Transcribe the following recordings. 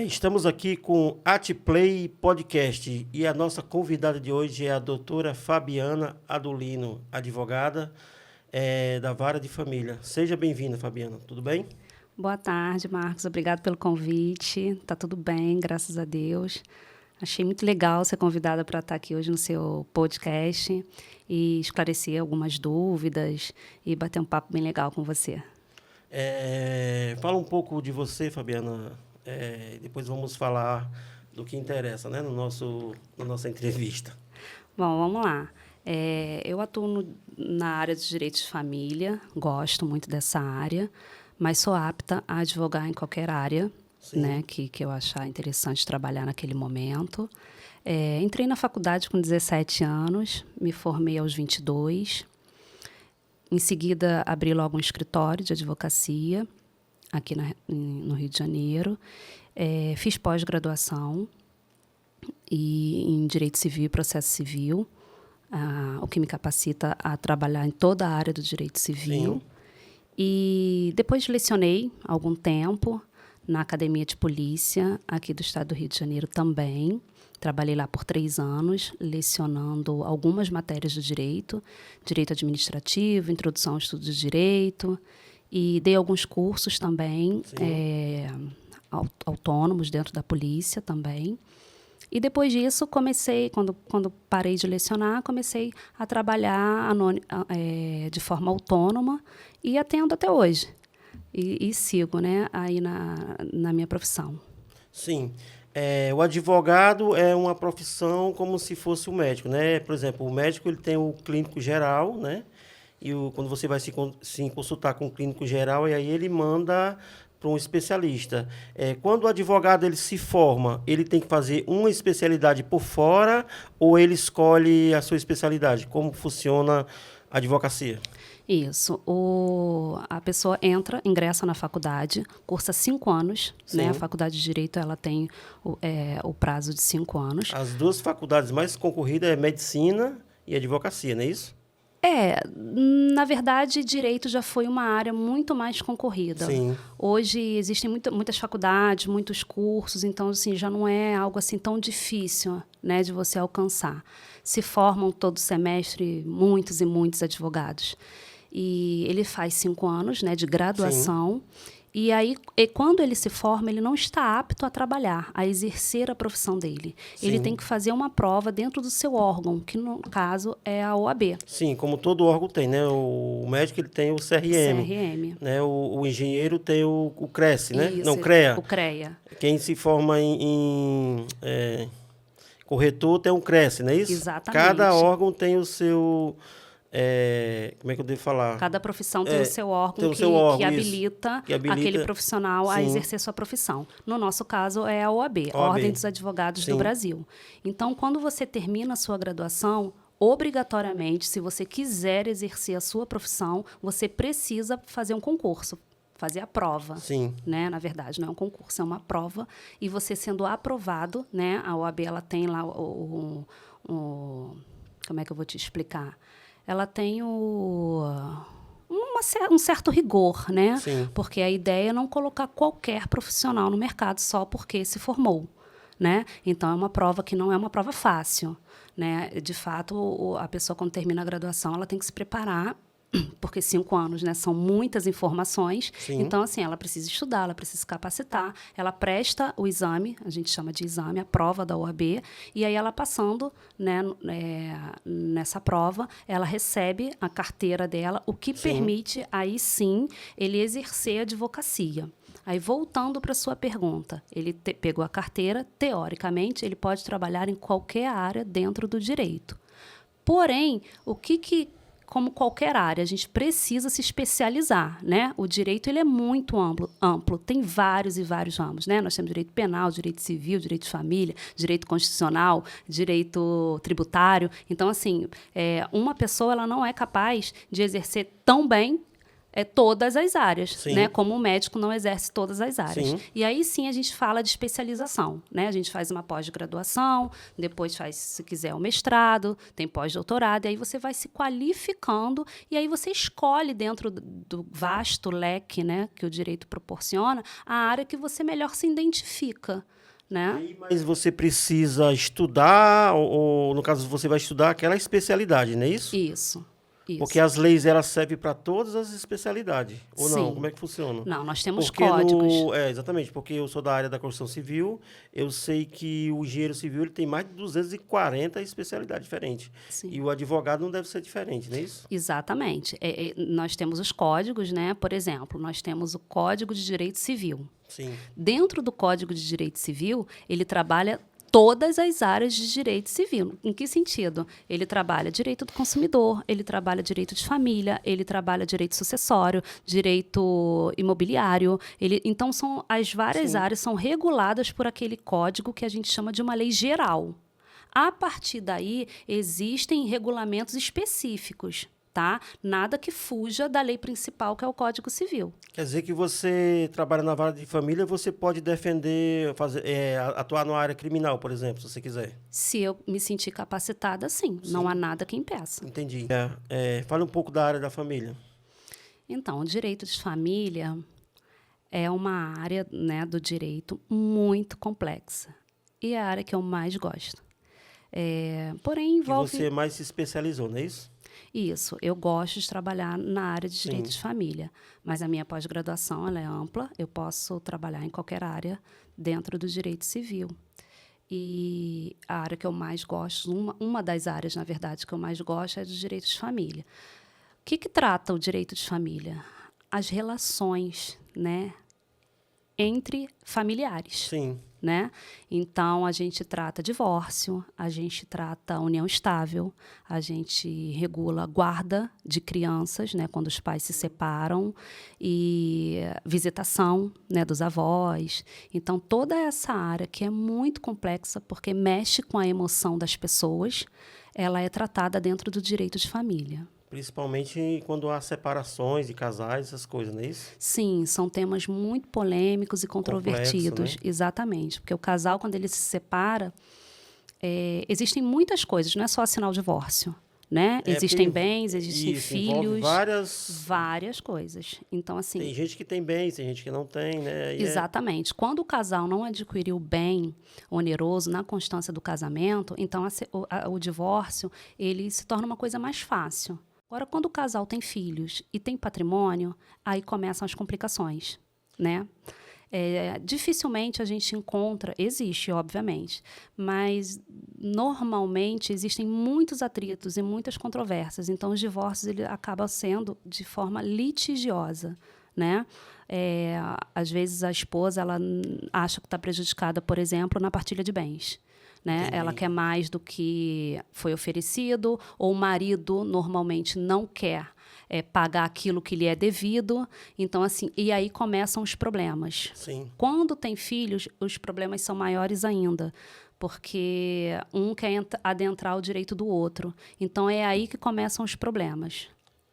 Estamos aqui com Atplay Podcast e a nossa convidada de hoje é a doutora Fabiana Adolino, advogada da Vara de Família. Seja bem-vinda, Fabiana. Tudo bem? Boa tarde, Marcos. Obrigado pelo convite. Tá tudo bem, graças a Deus. Achei muito legal ser convidada para estar aqui hoje no seu podcast e esclarecer algumas dúvidas e bater um papo bem legal com você. Fala um pouco de você, Fabiana. Depois vamos falar do que interessa, né, na nossa entrevista. Bom, vamos lá. Eu atuo na área dos direitos de família, gosto muito dessa área, mas sou apta a advogar em qualquer área, né, que eu achar interessante trabalhar naquele momento. Entrei na faculdade com 17 anos, me formei aos 22. Em seguida, abri logo um escritório de advocacia aqui no Rio de Janeiro. Fiz pós-graduação em Direito Civil e Processo Civil, o que me capacita a trabalhar em toda a área do Direito Civil. Sim. E depois lecionei algum tempo na Academia de Polícia, aqui do estado do Rio de Janeiro também. Trabalhei lá por 3 anos, lecionando algumas matérias do direito administrativo, introdução ao estudo de direito, e dei alguns cursos também, autônomos dentro da polícia também. E depois disso, quando parei de lecionar, comecei a trabalhar de forma autônoma e atendo até hoje. E sigo, né, aí na minha profissão. Sim. O advogado é uma profissão como se fosse o médico, né? Por exemplo, o médico ele tem o clínico geral, né? E quando você vai se consultar com o clínico geral, e aí ele manda para um especialista. Quando o advogado ele se forma, ele tem que fazer uma especialidade por fora ou ele escolhe a sua especialidade? Como funciona a advocacia? Isso. A pessoa ingressa na faculdade, cursa 5 anos, né? A faculdade de Direito ela tem o prazo de 5 anos. As duas faculdades mais concorridas é medicina e advocacia, não é isso? Na verdade, direito já foi uma área muito mais concorrida. Sim. Hoje existem muitas faculdades, muitos cursos, então assim, já não é algo assim tão difícil, né, de você alcançar. Se formam todo semestre muitos e muitos advogados. E ele faz 5 anos, né, de graduação. Sim. E aí, quando ele se forma, ele não está apto a trabalhar, a exercer a profissão dele. Sim. Ele tem que fazer uma prova dentro do seu órgão, que no caso é a OAB. Sim, como todo órgão tem, né? O médico ele tem o CRM. CRM. Né? O engenheiro tem o CRES, né? Isso, não, CREA. O CREA. Quem se forma em corretor tem um CRES, não é isso? Exatamente. Cada órgão tem o seu... como é que eu devo falar? Cada profissão tem o seu órgão, que habilita aquele profissional a exercer sua profissão. No nosso caso, é a OAB, Ordem dos Advogados do Brasil. Então, quando você termina a sua graduação, obrigatoriamente, se você quiser exercer a sua profissão, você precisa fazer um concurso, fazer a prova. Sim. Né? Na verdade, não é um concurso, é uma prova. E você sendo aprovado, né? A OAB ela tem lá como é que eu vou te explicar? Ela tem um certo rigor, né? Sim. Porque a ideia é não colocar qualquer profissional no mercado só porque se formou, né? Então, é uma prova que não é uma prova fácil, né? De fato, a pessoa, quando termina a graduação, ela tem que se preparar, porque 5 anos, né, são muitas informações. Sim. Então, assim, ela precisa estudar, ela precisa se capacitar, ela presta o exame, a gente chama de exame, a prova da OAB, e aí ela passando, né, nessa prova, ela recebe a carteira dela, o que permite, aí sim, ele exercer a advocacia. Aí, voltando para a sua pergunta, ele pegou a carteira, teoricamente, ele pode trabalhar em qualquer área dentro do direito. Porém, como qualquer área, a gente precisa se especializar, né? O direito ele é muito amplo, tem vários e vários ramos, né? Nós temos direito penal, direito civil, direito de família, direito constitucional, direito tributário. Então, assim, uma pessoa ela não é capaz de exercer tão bem todas as áreas, Sim. né? Como o médico não exerce todas as áreas. Sim. E aí sim a gente fala de especialização, né? A gente faz uma pós-graduação, depois faz, se quiser, o mestrado, tem pós-doutorado, e aí você vai se qualificando e aí você escolhe dentro do vasto leque, né, que o direito proporciona, a área que você melhor se identifica, né? Mas você precisa estudar, ou no caso você vai estudar aquela especialidade, não é isso? Isso. Porque as leis elas servem para todas as especialidades, ou não? Sim. Como é que funciona? Não, nós temos Porque códigos. exatamente, porque eu sou da área da construção civil, eu sei que o engenheiro civil ele tem mais de 240 especialidades diferentes. Sim. E o advogado não deve ser diferente, não é isso? Exatamente. Nós temos os códigos, né? Por exemplo, nós temos o Código de Direito Civil. Sim. Dentro do Código de Direito Civil, ele trabalha todas as áreas de direito civil. Em que sentido? Ele trabalha direito do consumidor, ele trabalha direito de família, ele trabalha direito sucessório, direito imobiliário. Então, as várias áreas são reguladas por aquele código que a gente chama de uma lei geral. A partir daí, existem regulamentos específicos, tá? Nada que fuja da lei principal, que é o Código Civil. Quer dizer que você trabalha na vara de família, você pode defender, atuar na área criminal, por exemplo, se você quiser. Se eu me sentir capacitada, sim. Não há nada que impeça. Entendi. Fale um pouco da área da família. Então, o direito de família é uma área, né, do direito muito complexa. E é a área que eu mais gosto. Porém, envolve... Que você mais se especializou, não é isso? Isso, eu gosto de trabalhar na área de direito Sim. de família, mas a minha pós-graduação ela é ampla, eu posso trabalhar em qualquer área dentro do direito civil. E a área que eu mais gosto, uma das áreas, na verdade, que eu mais gosto é do direito de família. O que trata o direito de família? As relações, né, entre familiares. Sim. Né? Então, a gente trata divórcio, a gente trata união estável, a gente regula guarda de crianças, né, quando os pais se separam, e visitação, né, dos avós. Então, toda essa área que é muito complexa, porque mexe com a emoção das pessoas, ela é tratada dentro do direito de família. Principalmente quando há separações de casais, essas coisas, não é isso? Sim, são temas muito polêmicos e controvertidos. Complexo, né? Exatamente. Porque o casal, quando ele se separa, existem muitas coisas, não é só assinar o divórcio. Né? Existem bens, existem filhos. Várias coisas. Então, assim. Tem gente que tem bens, tem gente que não tem, né? Exatamente. Quando o casal não adquiriu o bem oneroso na constância do casamento, então o divórcio ele se torna uma coisa mais fácil. Agora, quando o casal tem filhos e tem patrimônio, aí começam as complicações, né? Dificilmente a gente encontra, existe, obviamente, mas normalmente existem muitos atritos e muitas controvérsias. Então, os divórcios ele acabam sendo de forma litigiosa, né? Às vezes a esposa ela acha que está prejudicada, por exemplo, na partilha de bens. Né? Ela quer mais do que foi oferecido, ou o marido normalmente não quer pagar aquilo que lhe é devido. Então, assim, e aí começam os problemas. Sim. Quando tem filhos, os problemas são maiores ainda, porque um quer adentrar o direito do outro. Então, é aí que começam os problemas.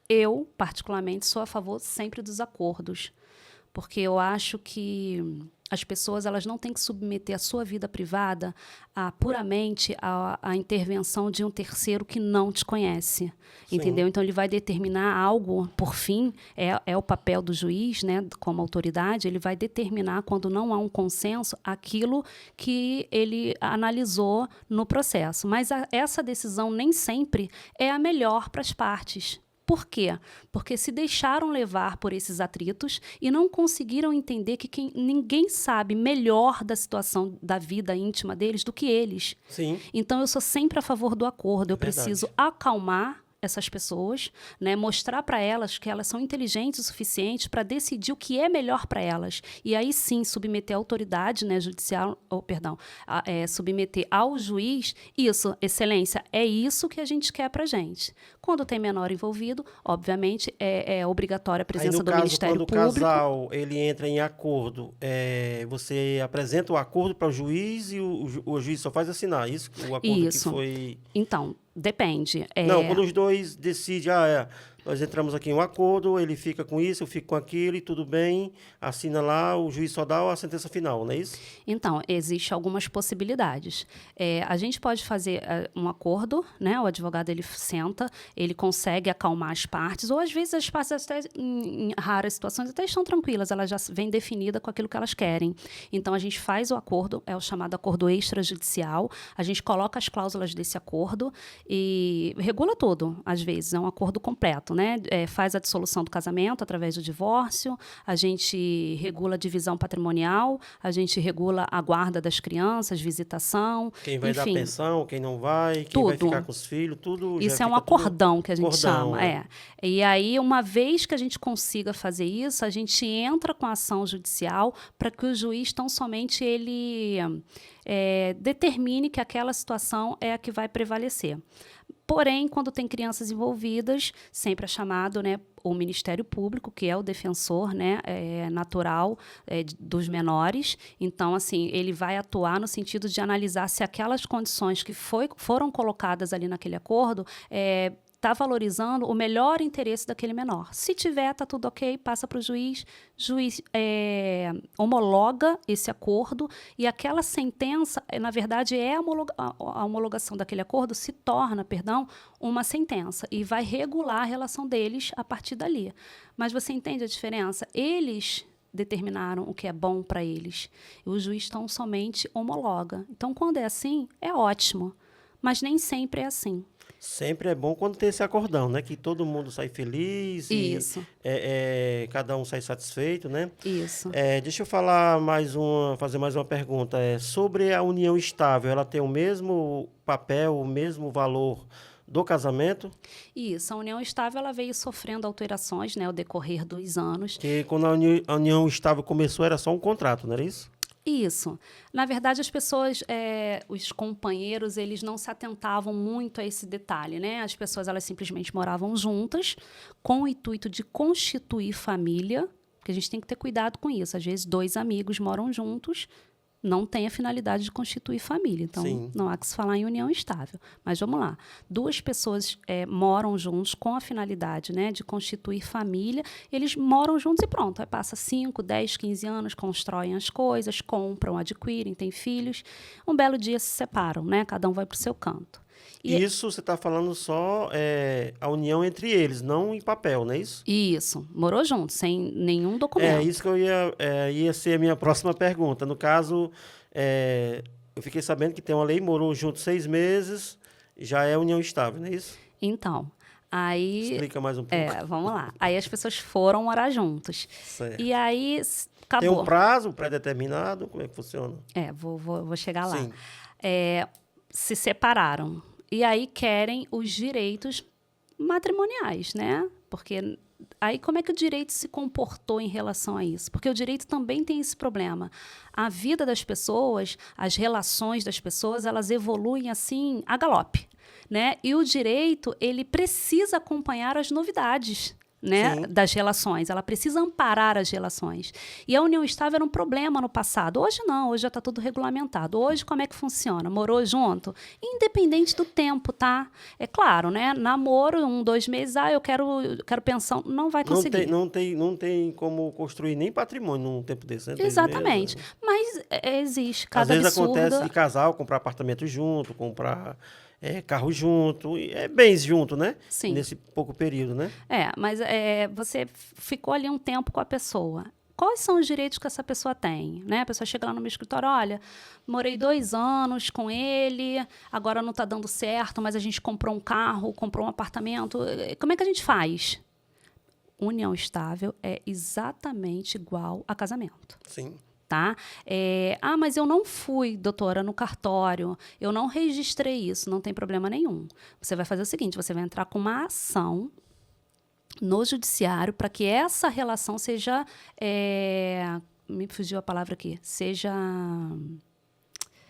Eu, particularmente, sou a favor sempre dos acordos, porque eu acho que as pessoas elas não têm que submeter a sua vida privada puramente à intervenção de um terceiro que não te conhece. Sim. Entendeu? Então, ele vai determinar algo, por fim, é o papel do juiz, né, como autoridade, ele vai determinar, quando não há um consenso, aquilo que ele analisou no processo. Mas essa decisão nem sempre é a melhor para as partes. Por quê? Porque se deixaram levar por esses atritos e não conseguiram entender que ninguém sabe melhor da situação da vida íntima deles do que eles. Sim. Então, eu sou sempre a favor do acordo. Eu preciso acalmar essas pessoas, né, mostrar para elas que elas são inteligentes o suficiente para decidir o que é melhor para elas. E aí sim, submeter a autoridade, né, judicial, submeter ao juiz, isso, excelência, é isso que a gente quer para a gente. Quando tem menor envolvido, obviamente, é obrigatória a presença do Ministério Público. Quando o casal ele entra em acordo, você apresenta o acordo para o juiz e o juiz só faz assinar, isso? O acordo isso. Que foi... Então, depende. Não, quando os dois decidem, nós entramos aqui em um acordo, ele fica com isso, eu fico com aquilo, e tudo bem, assina lá, o juiz só dá a sentença final, não é isso? Então, existem algumas possibilidades. A gente pode fazer um acordo, né? O advogado, ele senta, ele consegue acalmar as partes, ou às vezes as partes, até, em raras situações, até estão tranquilas, elas já vêm definidas com aquilo que elas querem. Então, a gente faz o acordo, é o chamado acordo extrajudicial, a gente coloca as cláusulas desse acordo e regula tudo, às vezes, é um acordo completo, né? Faz a dissolução do casamento através do divórcio, a gente regula a divisão patrimonial, a gente regula a guarda das crianças, visitação, Quem vai enfim, dar pensão, quem não vai, quem vai tudo. ficar com os filhos, tudo. Isso já é um fica tudo acordão que a gente acordão, chama. E aí, uma vez que a gente consiga fazer isso, a gente entra com a ação judicial para que o juiz tão somente ele determine que aquela situação é a que vai prevalecer. Porém, quando tem crianças envolvidas, sempre é chamado, né, o Ministério Público, que é o defensor, né, natural dos menores. Então, assim, ele vai atuar no sentido de analisar se aquelas condições que foram colocadas ali naquele acordo está valorizando o melhor interesse daquele menor. Se tiver, está tudo ok, passa para o juiz homologa esse acordo e aquela sentença, na verdade, a homologação daquele acordo se torna, uma sentença e vai regular a relação deles a partir dali. Mas você entende a diferença? Eles determinaram o que é bom para eles. E o juiz tão somente homologa. Então, quando é assim, é ótimo. Mas nem sempre é assim. Sempre é bom quando tem esse acordão, né? Que todo mundo sai feliz. Isso. E cada um sai satisfeito, né? Isso. Deixa eu fazer mais uma pergunta. Sobre a união estável, ela tem o mesmo papel, o mesmo valor do casamento? Isso. A união estável ela veio sofrendo alterações, né, ao decorrer dos anos. Porque quando a união estável começou, era só um contrato, não era isso? Isso. Na verdade, as pessoas, os companheiros, eles não se atentavam muito a esse detalhe, né? As pessoas, elas simplesmente moravam juntas com o intuito de constituir família, porque a gente tem que ter cuidado com isso. Às vezes, dois amigos moram juntos, não tem a finalidade de constituir família. Então, Sim. não há que se falar em união estável. Mas vamos lá. Duas pessoas moram juntos com a finalidade, né, de constituir família. Eles moram juntos e pronto. Aí passa 5, 10, 15 anos, constroem as coisas, compram, adquirem, têm filhos. Um belo dia se separam, né? Cada um vai para o seu canto. Isso você está falando só a união entre eles, não em papel, não é isso? Isso. Morou junto, sem nenhum documento. Isso que ia ser a minha próxima pergunta. No caso, eu fiquei sabendo que tem uma lei, morou junto 6 meses, já é união estável, não é isso? Então, aí... Explica mais um pouco. Vamos lá. Aí as pessoas foram morar juntos. Certo. E aí, Tem acabou. um prazo pré-determinado? Como é que funciona? Vou chegar lá. Sim. Se separaram. E aí querem os direitos matrimoniais, né? Porque aí como é que o direito se comportou em relação a isso? Porque o direito também tem esse problema. A vida das pessoas, as relações das pessoas, elas evoluem assim a galope, né? E o direito, ele precisa acompanhar as novidades, né, das relações. Ela precisa amparar as relações. E a união estável era um problema no passado. Hoje não, hoje já está tudo regulamentado. Hoje, como é que funciona? Morou junto? Independente do tempo, tá? É claro, né? Namoro, 1, 2 meses, eu quero pensão. Não vai conseguir. Não tem como construir nem patrimônio num tempo desse, né? 3 Exatamente. meses, né? Mas existe cada Às vezes absurda... acontece de casal comprar apartamento junto, comprar carro junto, bens junto, né? Sim. Nesse pouco período, né? Mas você ficou ali um tempo com a pessoa. Quais são os direitos que essa pessoa tem? Né? A pessoa chega lá no meu escritório, olha, morei 2 anos com ele, agora não está dando certo, mas a gente comprou um carro, comprou um apartamento. Como é que a gente faz? União estável é exatamente igual a casamento. Sim. Tá? Mas eu não fui, doutora, no cartório, eu não registrei isso, não tem problema nenhum. Você vai fazer o seguinte, você vai entrar com uma ação no judiciário para que essa relação seja, me fugiu a palavra aqui, seja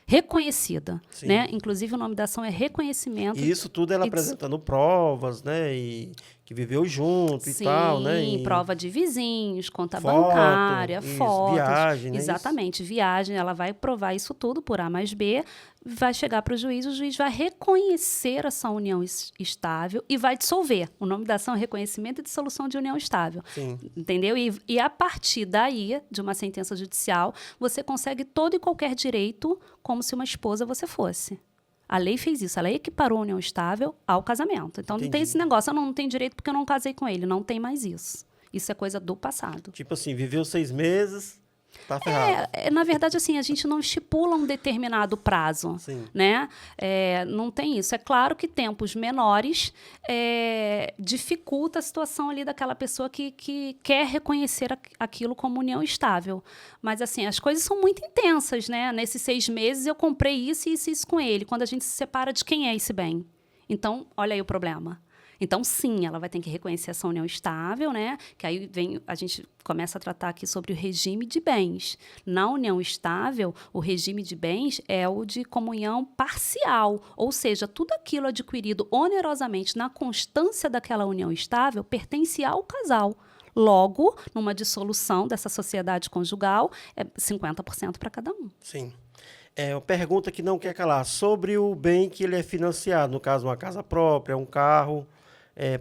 reconhecida, né? Inclusive o nome da ação é reconhecimento. E isso tudo ela apresentando provas, né? E que viveu junto e tal, né? Sim, E prova de vizinhos, conta foto, bancária, isso, fotos. viagem, né? Exatamente, viagem, ela vai provar isso tudo por A mais B, vai chegar para o juiz vai reconhecer essa união estável e vai dissolver. O nome da ação é reconhecimento e dissolução de união estável. Sim. Entendeu? E a partir daí, de uma sentença judicial, você consegue todo e qualquer direito como se uma esposa você fosse. A lei fez isso, a lei equiparou a união estável ao casamento. Então, não tem Entendi. esse negócio, eu não tenho direito porque eu não casei com ele. Não tem mais isso. Isso é coisa do passado. Tipo assim, viveu 6 meses, tá ferrado. Na verdade, assim, a gente não estipula um determinado prazo, Sim. né? Não tem isso. É claro que tempos menores dificulta a situação ali daquela pessoa que quer reconhecer aquilo como união estável. Mas, assim, as coisas são muito intensas, né? Nesses 6 meses eu comprei isso e isso com ele. Quando a gente se separa, de quem é esse bem? Então, olha aí o problema. Então, sim, ela vai ter que reconhecer essa união estável, né? Que aí a gente começa a tratar aqui sobre o regime de bens. Na união estável, o regime de bens é o de comunhão parcial, ou seja, tudo aquilo adquirido onerosamente na constância daquela união estável pertence ao casal. Logo, numa dissolução dessa sociedade conjugal, é 50% para cada um. Sim. Uma pergunta que não quer calar. Sobre o bem que ele é financiado, no caso, uma casa própria, um carro.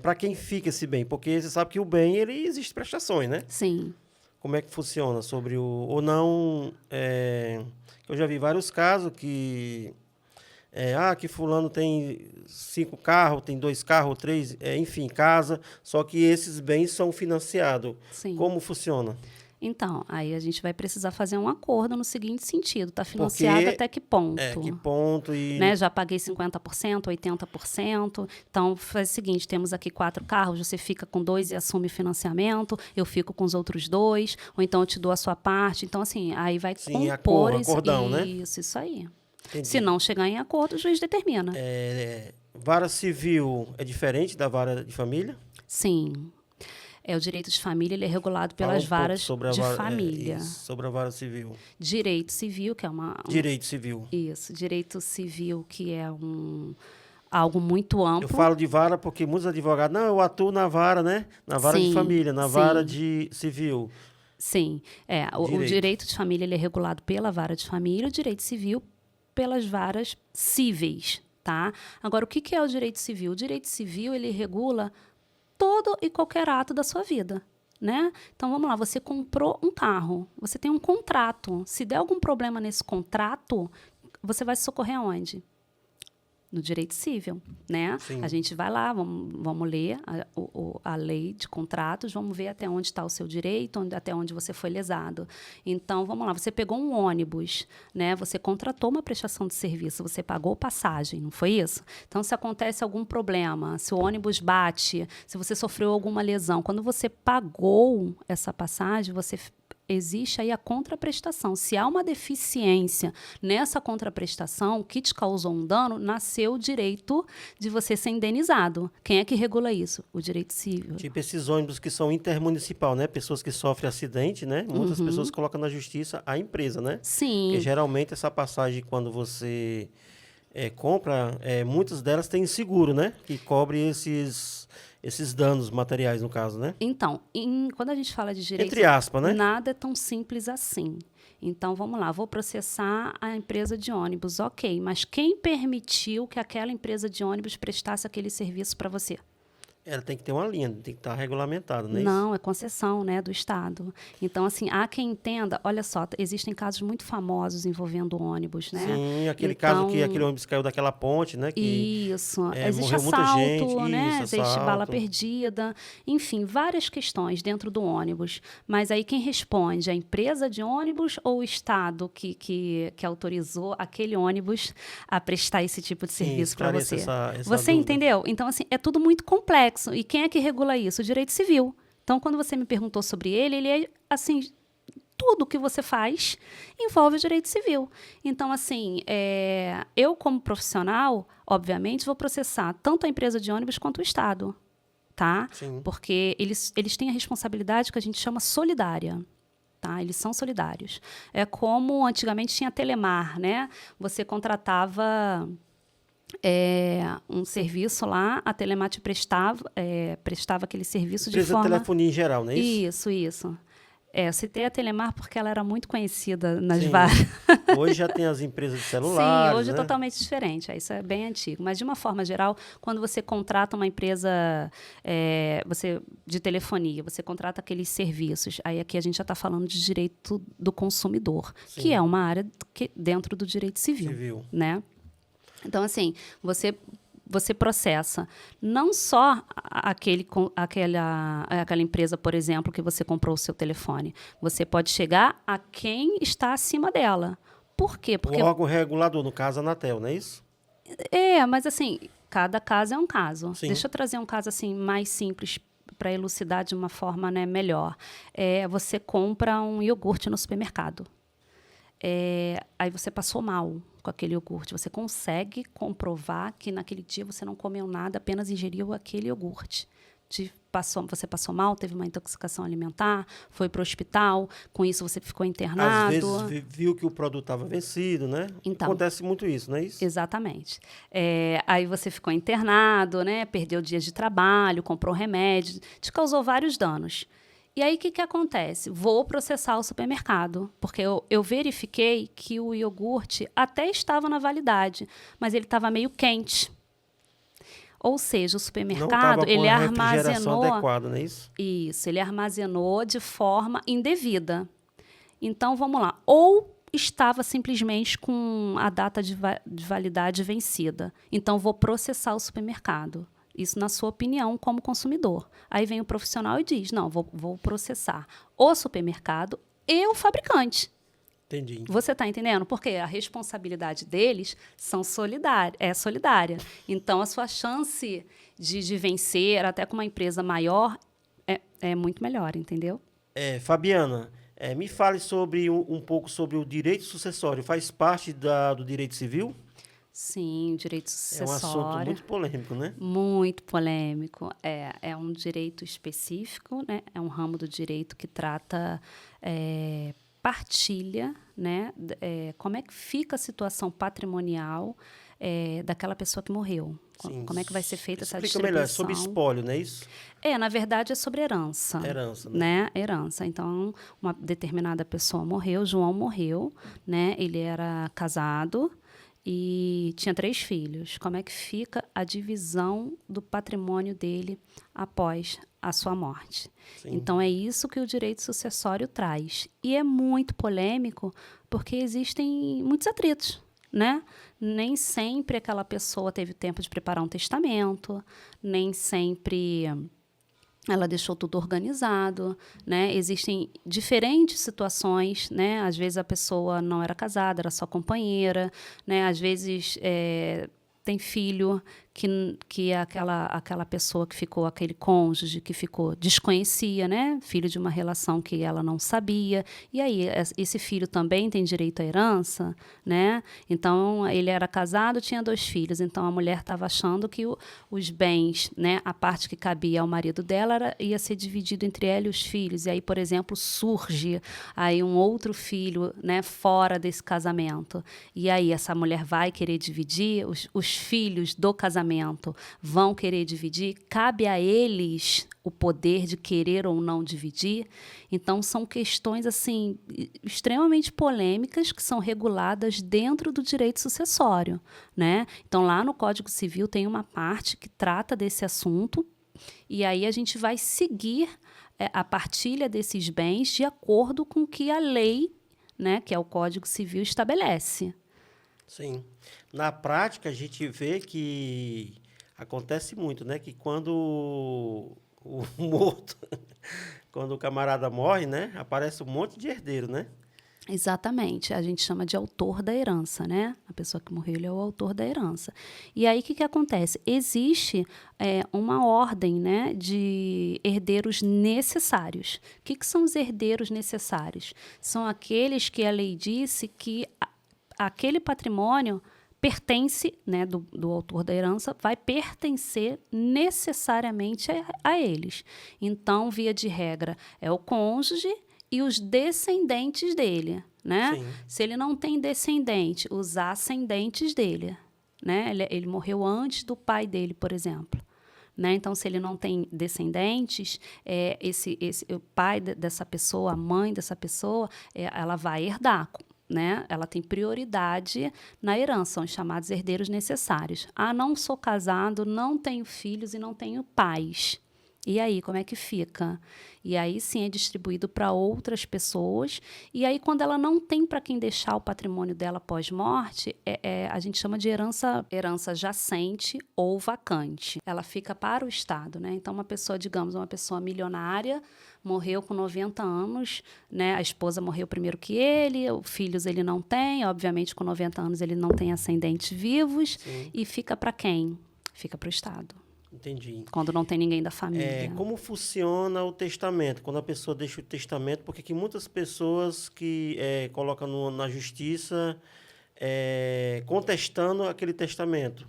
Para quem fica esse bem? Porque você sabe que o bem, ele existe prestações, né? Sim. Como é que funciona sobre o... Ou não... eu já vi vários casos que... que fulano tem 5 carros, tem 2 carros, 3, enfim, casa. Só que esses bens são financiados. Sim. Como funciona? Então, aí a gente vai precisar fazer um acordo no seguinte sentido. Está financiado Porque, até que ponto? Que ponto e... Né? Já paguei 50%, 80%. Então, faz o seguinte, temos aqui 4 carros, você fica com 2 e assume financiamento, eu fico com os outros 2, ou então eu te dou a sua parte. Então, assim, aí vai compor... acordão, né? Isso aí. Entendi. Se não chegar em acordo, o juiz determina. Vara civil é diferente da vara de família? Sim. O direito de família ele é regulado pelas varas de família. Sobre a vara civil. Direito civil, que é Direito civil. Isso, direito civil, que é algo muito amplo. Eu falo de vara porque muitos advogados... Não, eu atuo na vara, né? Na vara de família, na vara de civil. Sim. O direito de família ele é regulado pela vara de família, o direito civil pelas varas cíveis, tá? Agora, o que é o direito civil? O direito civil, ele regula todo e qualquer ato da sua vida, né? Então, vamos lá, você comprou um carro, você tem um contrato. Se der algum problema nesse contrato, você vai se socorrer aonde? No direito civil, né? Sim. A gente vai lá, vamos ler a lei de contratos, vamos ver até onde está o seu direito, até onde você foi lesado. Então, vamos lá, você pegou um ônibus, né? Você contratou uma prestação de serviço, você pagou passagem, não foi isso? Então, se acontece algum problema, se o ônibus bate, se você sofreu alguma lesão, quando você pagou essa passagem, existe aí a contraprestação. Se há uma deficiência nessa contraprestação que te causou um dano, nasceu o direito de você ser indenizado. Quem é que regula isso? O direito civil. Tipo esses ônibus que são intermunicipal, né? Pessoas que sofrem acidente, né? Muitas pessoas colocam na justiça a empresa, né? Sim. Porque geralmente essa passagem, quando você compra, muitas delas têm seguro, né? Que cobre esses danos materiais, no caso, né? Então, quando a gente fala de direito... Entre aspas, né? Nada é tão simples assim. Então, vamos lá, vou processar a empresa de ônibus. Ok, mas quem permitiu que aquela empresa de ônibus prestasse aquele serviço para você? Ela tem que ter uma linha, tem que estar regulamentado, não é isso? Não, é concessão, né, do Estado. Então, assim, há quem entenda... Olha só, existem casos muito famosos envolvendo ônibus, né? Sim, aquele caso que aquele ônibus caiu daquela ponte, né? Que, isso. Existe morreu muita assalto, gente, né? Existe assalto. bala perdida. Enfim, várias questões dentro do ônibus. Mas aí quem responde? A empresa de ônibus ou o Estado que autorizou aquele ônibus a prestar esse tipo de serviço para você? Essa Você dúvida. entendeu? Então, assim, é tudo muito complexo. E quem é que regula isso? O direito civil. Então, quando você me perguntou sobre ele é, assim, tudo que você faz envolve o direito civil. Então, assim, eu como profissional, obviamente, vou processar tanto a empresa de ônibus quanto o Estado, tá? Sim. Porque eles têm a responsabilidade que a gente chama solidária. Tá? Eles são solidários. É como antigamente tinha Telemar, né? Você contratava um serviço lá, a Telemate prestava aquele serviço de Empresa de forma... telefonia em geral, não é isso? Isso. Eu citei a Telemar porque ela era muito conhecida nas Sim. várias... Hoje já tem as empresas de Sim, celulares, hoje é né? totalmente diferente. Isso é bem antigo. Mas, de uma forma geral, quando você contrata uma empresa de telefonia, você contrata aqueles serviços. Aí aqui a gente já está falando de direito do consumidor, Sim. que é uma área dentro do direito civil. Né? Então, assim, você processa não só aquela empresa, por exemplo, que você comprou o seu telefone. Você pode chegar a quem está acima dela. Por quê? Porque o órgão regulador, no caso, a Anatel, não é isso? mas assim, cada caso é um caso. Sim. Deixa eu trazer um caso assim mais simples para elucidar de uma forma, né, melhor. Você compra um iogurte no supermercado. Aí você passou mal com aquele iogurte. Você consegue comprovar que naquele dia você não comeu nada, apenas ingeriu aquele iogurte. Você passou mal, teve uma intoxicação alimentar, foi para o hospital, com isso você ficou internado. Às vezes viu que o produto estava vencido, né? Então, acontece muito isso, não é isso? Exatamente. Aí você ficou internado, né? Perdeu dias de trabalho, comprou remédio, te causou vários danos. E aí, o que acontece? Vou processar o supermercado, porque eu verifiquei que o iogurte até estava na validade, mas ele estava meio quente. Ou seja, o supermercado, ele armazenou... adequada, não é isso? Isso, ele armazenou de forma indevida. Então, vamos lá. Ou estava simplesmente com a data de validade vencida. Então, vou processar o supermercado. Isso na sua opinião como consumidor. Aí vem o profissional e diz, não, vou processar o supermercado e o fabricante. Entendi. Você está entendendo? Porque a responsabilidade deles é solidária. Então, a sua chance de vencer, até com uma empresa maior, é muito melhor, entendeu? Fabiana, me fale um pouco sobre o direito sucessório. Faz parte do direito civil? Sim, direito sucessório. É um assunto muito polêmico, né? Muito polêmico. É um direito específico, né? É um ramo do direito que trata partilha, né? Como é que fica a situação patrimonial daquela pessoa que morreu. Sim. Como é que vai ser feita essa Explica distribuição. melhor, é sobre espólio, não é isso? Na verdade, é sobre herança. Herança, né? Herança. Então, uma determinada pessoa morreu, João morreu, né? Ele era casado e tinha 3 filhos. Como é que fica a divisão do patrimônio dele após a sua morte? Sim. Então, é isso que o direito sucessório traz. E é muito polêmico porque existem muitos atritos, né? Nem sempre aquela pessoa teve tempo de preparar um testamento, nem sempre ela deixou tudo organizado, né? Existem diferentes situações, né? Às vezes a pessoa não era casada, era só companheira, né? Às vezes tem filho que é aquela pessoa que ficou, aquele cônjuge que ficou, desconhecia, né? Filho de uma relação que ela não sabia. E aí, esse filho também tem direito à herança, né? Então, ele era casado, tinha 2 filhos. Então, a mulher estava achando que os bens, né? A parte que cabia ao marido dela ia ser dividido entre ela e os filhos. E aí, por exemplo, surge aí um outro filho, né? Fora desse casamento. E aí, essa mulher vai querer dividir, os filhos do casamento vão querer dividir, cabe a eles o poder de querer ou não dividir. Então, são questões assim extremamente polêmicas que são reguladas dentro do direito sucessório, né? Então, lá no Código Civil tem uma parte que trata desse assunto e aí a gente vai seguir a partilha desses bens de acordo com o que a lei, né, que é o Código Civil, estabelece. Sim. Na prática, a gente vê que acontece muito, né? Que quando o morto, quando o camarada morre, né? Aparece um monte de herdeiro, né? Exatamente. A gente chama de autor da herança, né? A pessoa que morreu, ele é o autor da herança. E aí, o que acontece? Existe uma ordem, né, de herdeiros necessários. O que são os herdeiros necessários? São aqueles que a lei disse que aquele patrimônio pertence, né, do autor da herança, vai pertencer necessariamente a eles. Então, via de regra, é o cônjuge e os descendentes dele, né? Sim. Se ele não tem descendente, os ascendentes dele, né? Ele morreu antes do pai dele, por exemplo. Né? Então, se ele não tem descendentes, o pai dessa pessoa, a mãe dessa pessoa, ela vai herdar, né? Ela tem prioridade na herança, são os chamados herdeiros necessários. Ah, não sou casado, não tenho filhos e não tenho pais. E aí, como é que fica? E aí, sim, é distribuído para outras pessoas. E aí, quando ela não tem para quem deixar o patrimônio dela pós-morte, a gente chama de herança jacente ou vacante. Ela fica para o Estado, né? Então, uma pessoa, digamos, uma pessoa milionária, morreu com 90 anos, né? A esposa morreu primeiro que ele, filhos ele não tem, obviamente, com 90 anos ele não tem ascendentes vivos. Sim. E fica para quem? Fica para o Estado. Entendi. Quando não tem ninguém da família. Como funciona o testamento? Quando a pessoa deixa o testamento, porque que muitas pessoas que colocam na justiça contestando aquele testamento.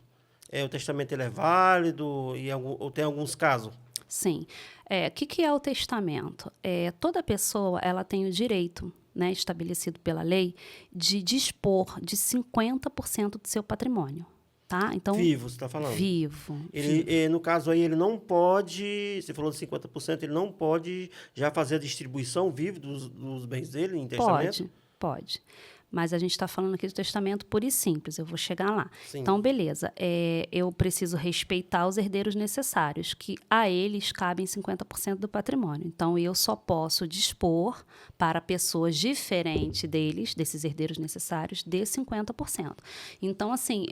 O testamento ele é válido ou tem alguns casos? Sim. O que é o testamento? Toda pessoa ela tem o direito, né, estabelecido pela lei, de dispor de 50% do seu patrimônio. Tá? Então, vivo, você está falando? Vivo. No caso aí, ele não pode, você falou de 50%, ele não pode já fazer a distribuição vivo dos bens dele em testamento? Pode. Mas a gente está falando aqui do testamento puro e simples, eu vou chegar lá. Sim. Então, beleza, eu preciso respeitar os herdeiros necessários, que a eles cabem 50% do patrimônio. Então, eu só posso dispor para pessoas diferentes desses herdeiros necessários, de 50%. Então, assim,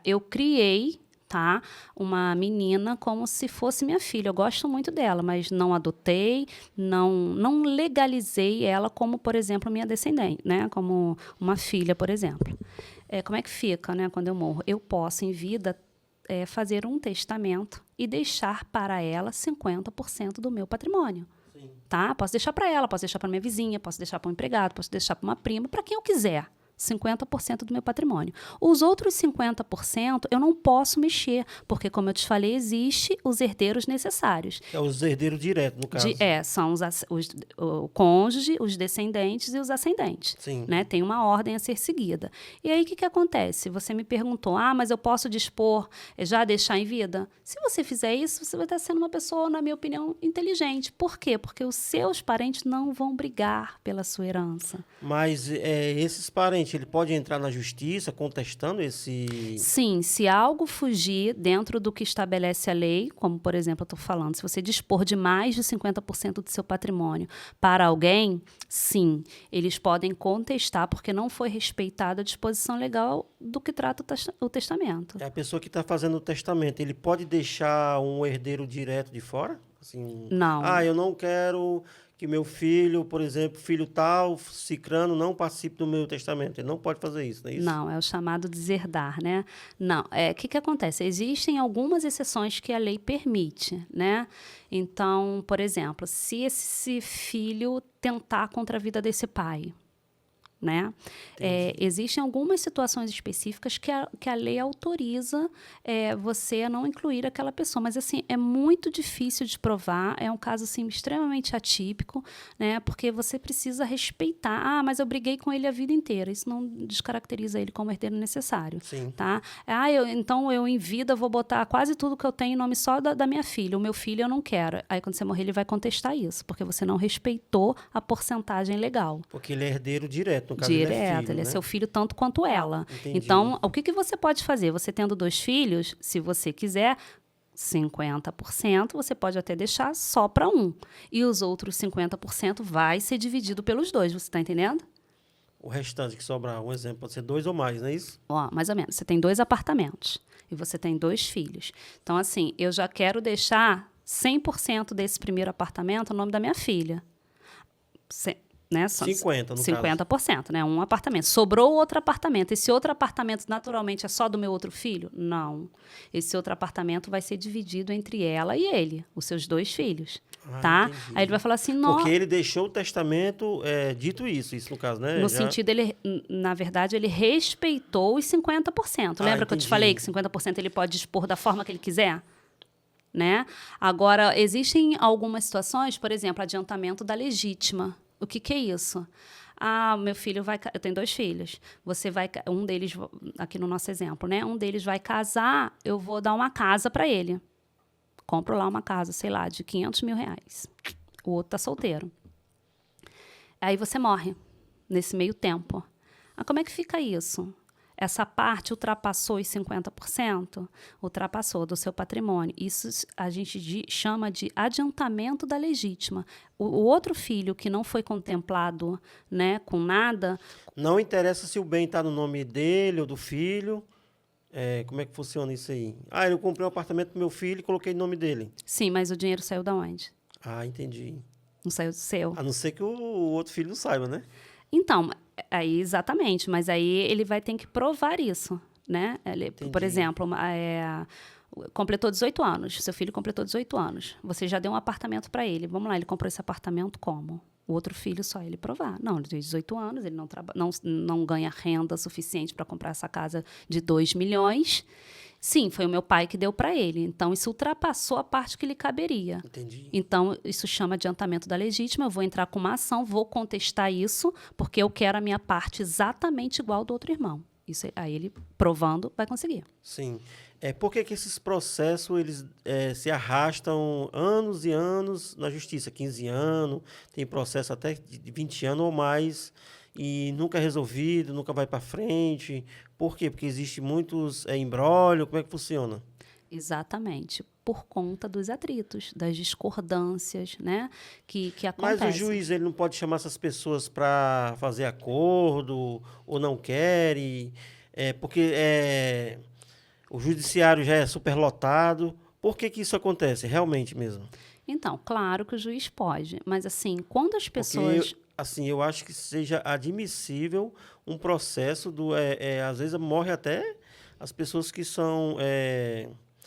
eu criei... Tá? Uma menina como se fosse minha filha. Eu gosto muito dela, mas não adotei, não legalizei ela como, por exemplo, minha descendente, né? Como uma filha, por exemplo. Como é que fica, né? Quando eu morro? Eu posso, em vida, fazer um testamento e deixar para ela 50% do meu patrimônio. Sim. Tá? Posso deixar para ela, posso deixar para minha vizinha, posso deixar para um empregado, posso deixar para uma prima, para quem eu quiser. 50% do meu patrimônio. Os outros 50% eu não posso mexer, porque, como eu te falei, existe os herdeiros necessários. Os herdeiros diretos, no caso. São o cônjuge, os descendentes e os ascendentes. Sim. Né? Tem uma ordem a ser seguida. E aí, o que acontece? Você me perguntou, mas eu posso dispor, já deixar em vida? Se você fizer isso, você vai estar sendo uma pessoa, na minha opinião, inteligente. Por quê? Porque os seus parentes não vão brigar pela sua herança. Mas esses parentes, ele pode entrar na justiça contestando esse... Sim, se algo fugir dentro do que estabelece a lei, como, por exemplo, eu estou falando, se você dispor de mais de 50% do seu patrimônio para alguém, sim, eles podem contestar porque não foi respeitada a disposição legal do que trata o testamento. A pessoa que está fazendo o testamento, ele pode deixar um herdeiro direto de fora? Assim, não. Eu não quero... que meu filho, por exemplo, filho tal, cicrano, não participe do meu testamento. Ele não pode fazer isso, não é isso? Não, é o chamado deserdar, né? Não, o que acontece? Existem algumas exceções que a lei permite, né? Então, por exemplo, se esse filho tentar contra a vida desse pai, né? Existem algumas situações específicas que a lei autoriza você a não incluir aquela pessoa, mas assim, é muito difícil de provar, é um caso assim, extremamente atípico, né? Porque você precisa respeitar, mas eu briguei com ele a vida inteira, isso não descaracteriza ele como herdeiro necessário. Sim. Tá? Então eu em vida vou botar quase tudo que eu tenho em nome só da minha filha, o meu filho eu não quero. Aí quando você morrer ele vai contestar isso, porque você não respeitou a porcentagem legal. Porque ele é herdeiro direto. Direto, ele é seu filho tanto quanto ela. Entendi. Então, o que você pode fazer? Você tendo 2 filhos, se você quiser, 50%, você pode até deixar só para um. E os outros 50% vai ser dividido pelos 2, você está entendendo? O restante que sobrar, um exemplo, pode ser 2 ou mais, não é isso? Mais ou menos. Você tem 2 apartamentos e você tem 2 filhos. Então, assim, eu já quero deixar 100% desse primeiro apartamento no nome da minha filha. Né? 50%, no 50%, caso. Né? Um apartamento. Sobrou outro apartamento. Esse outro apartamento, naturalmente, é só do meu outro filho? Não. Esse outro apartamento vai ser dividido entre ela e ele, os seus 2 filhos. Tá? Entendi. Aí ele vai falar assim... Porque ele deixou o testamento dito isso no caso, né? No sentido, na verdade, ele respeitou os 50%. Lembra que eu te falei que 50% ele pode dispor da forma que ele quiser? Né? Agora, existem algumas situações, por exemplo, adiantamento da legítima. O que é isso? meu filho vai... Eu tenho 2 filhos. Um deles, aqui no nosso exemplo, né? Um deles vai casar, eu vou dar uma casa para ele. Compro lá uma casa, sei lá, de R$500 mil. O outro tá solteiro. Aí você morre nesse meio tempo. Como é que fica isso? Essa parte ultrapassou os 50%? Ultrapassou do seu patrimônio. Isso a gente chama de adiantamento da legítima. O outro filho que não foi contemplado, né, com nada... Não interessa se o bem está no nome dele ou do filho. Como é que funciona isso aí? Eu comprei um apartamento para meu filho e coloquei o nome dele. Sim, mas o dinheiro saiu de onde? Entendi. Não saiu do seu. A não ser que o outro filho não saiba, né? Então, aí exatamente, mas aí ele vai ter que provar isso, né? Por exemplo, completou 18 anos, seu filho completou 18 anos, você já deu um apartamento para ele. Vamos lá, ele comprou esse apartamento como? O outro filho, só ele provar. Não, ele tem 18 anos, ele não ganha renda suficiente para comprar essa casa de 2 milhões. Sim, foi o meu pai que deu para ele. Então, isso ultrapassou a parte que lhe caberia. Entendi. Então, isso chama adiantamento da legítima. Eu vou entrar com uma ação, vou contestar isso, porque eu quero a minha parte exatamente igual do outro irmão. Isso, aí ele, provando, vai conseguir. Sim. Por que esses processos eles se arrastam anos e anos na justiça? 15 anos, tem processo até de 20 anos ou mais, e nunca é resolvido, nunca vai para frente. Por quê? Porque existe muitos imbróglio. Como é que funciona? Exatamente. Por conta dos atritos, das discordâncias, né, que acontecem. Mas o juiz ele não pode chamar essas pessoas para fazer acordo ou não quer? Porque o judiciário já é superlotado. Por que isso acontece? Realmente mesmo? Então, claro que o juiz pode, mas assim, quando as pessoas... Porque, assim, eu acho que seja admissível um processo às vezes morre até as pessoas que são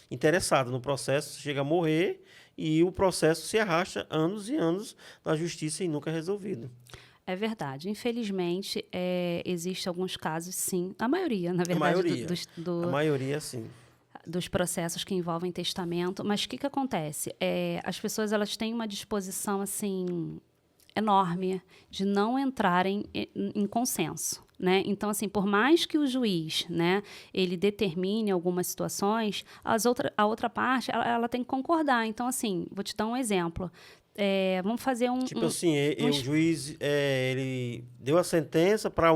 interessadas no processo, chega a morrer e o processo se arrasta anos e anos na justiça e nunca é resolvido. É verdade. Infelizmente, existem alguns casos, sim. A maioria, na verdade. A maioria, sim. Dos processos que envolvem testamento. Mas o que acontece? As pessoas elas têm uma disposição assim, enorme de não entrarem em consenso. Né? Então, assim, por mais que o juiz, né, ele determine algumas situações, a outra parte ela tem que concordar. Então, assim, vou te dar um exemplo. Vamos fazer o juiz ele deu a sentença para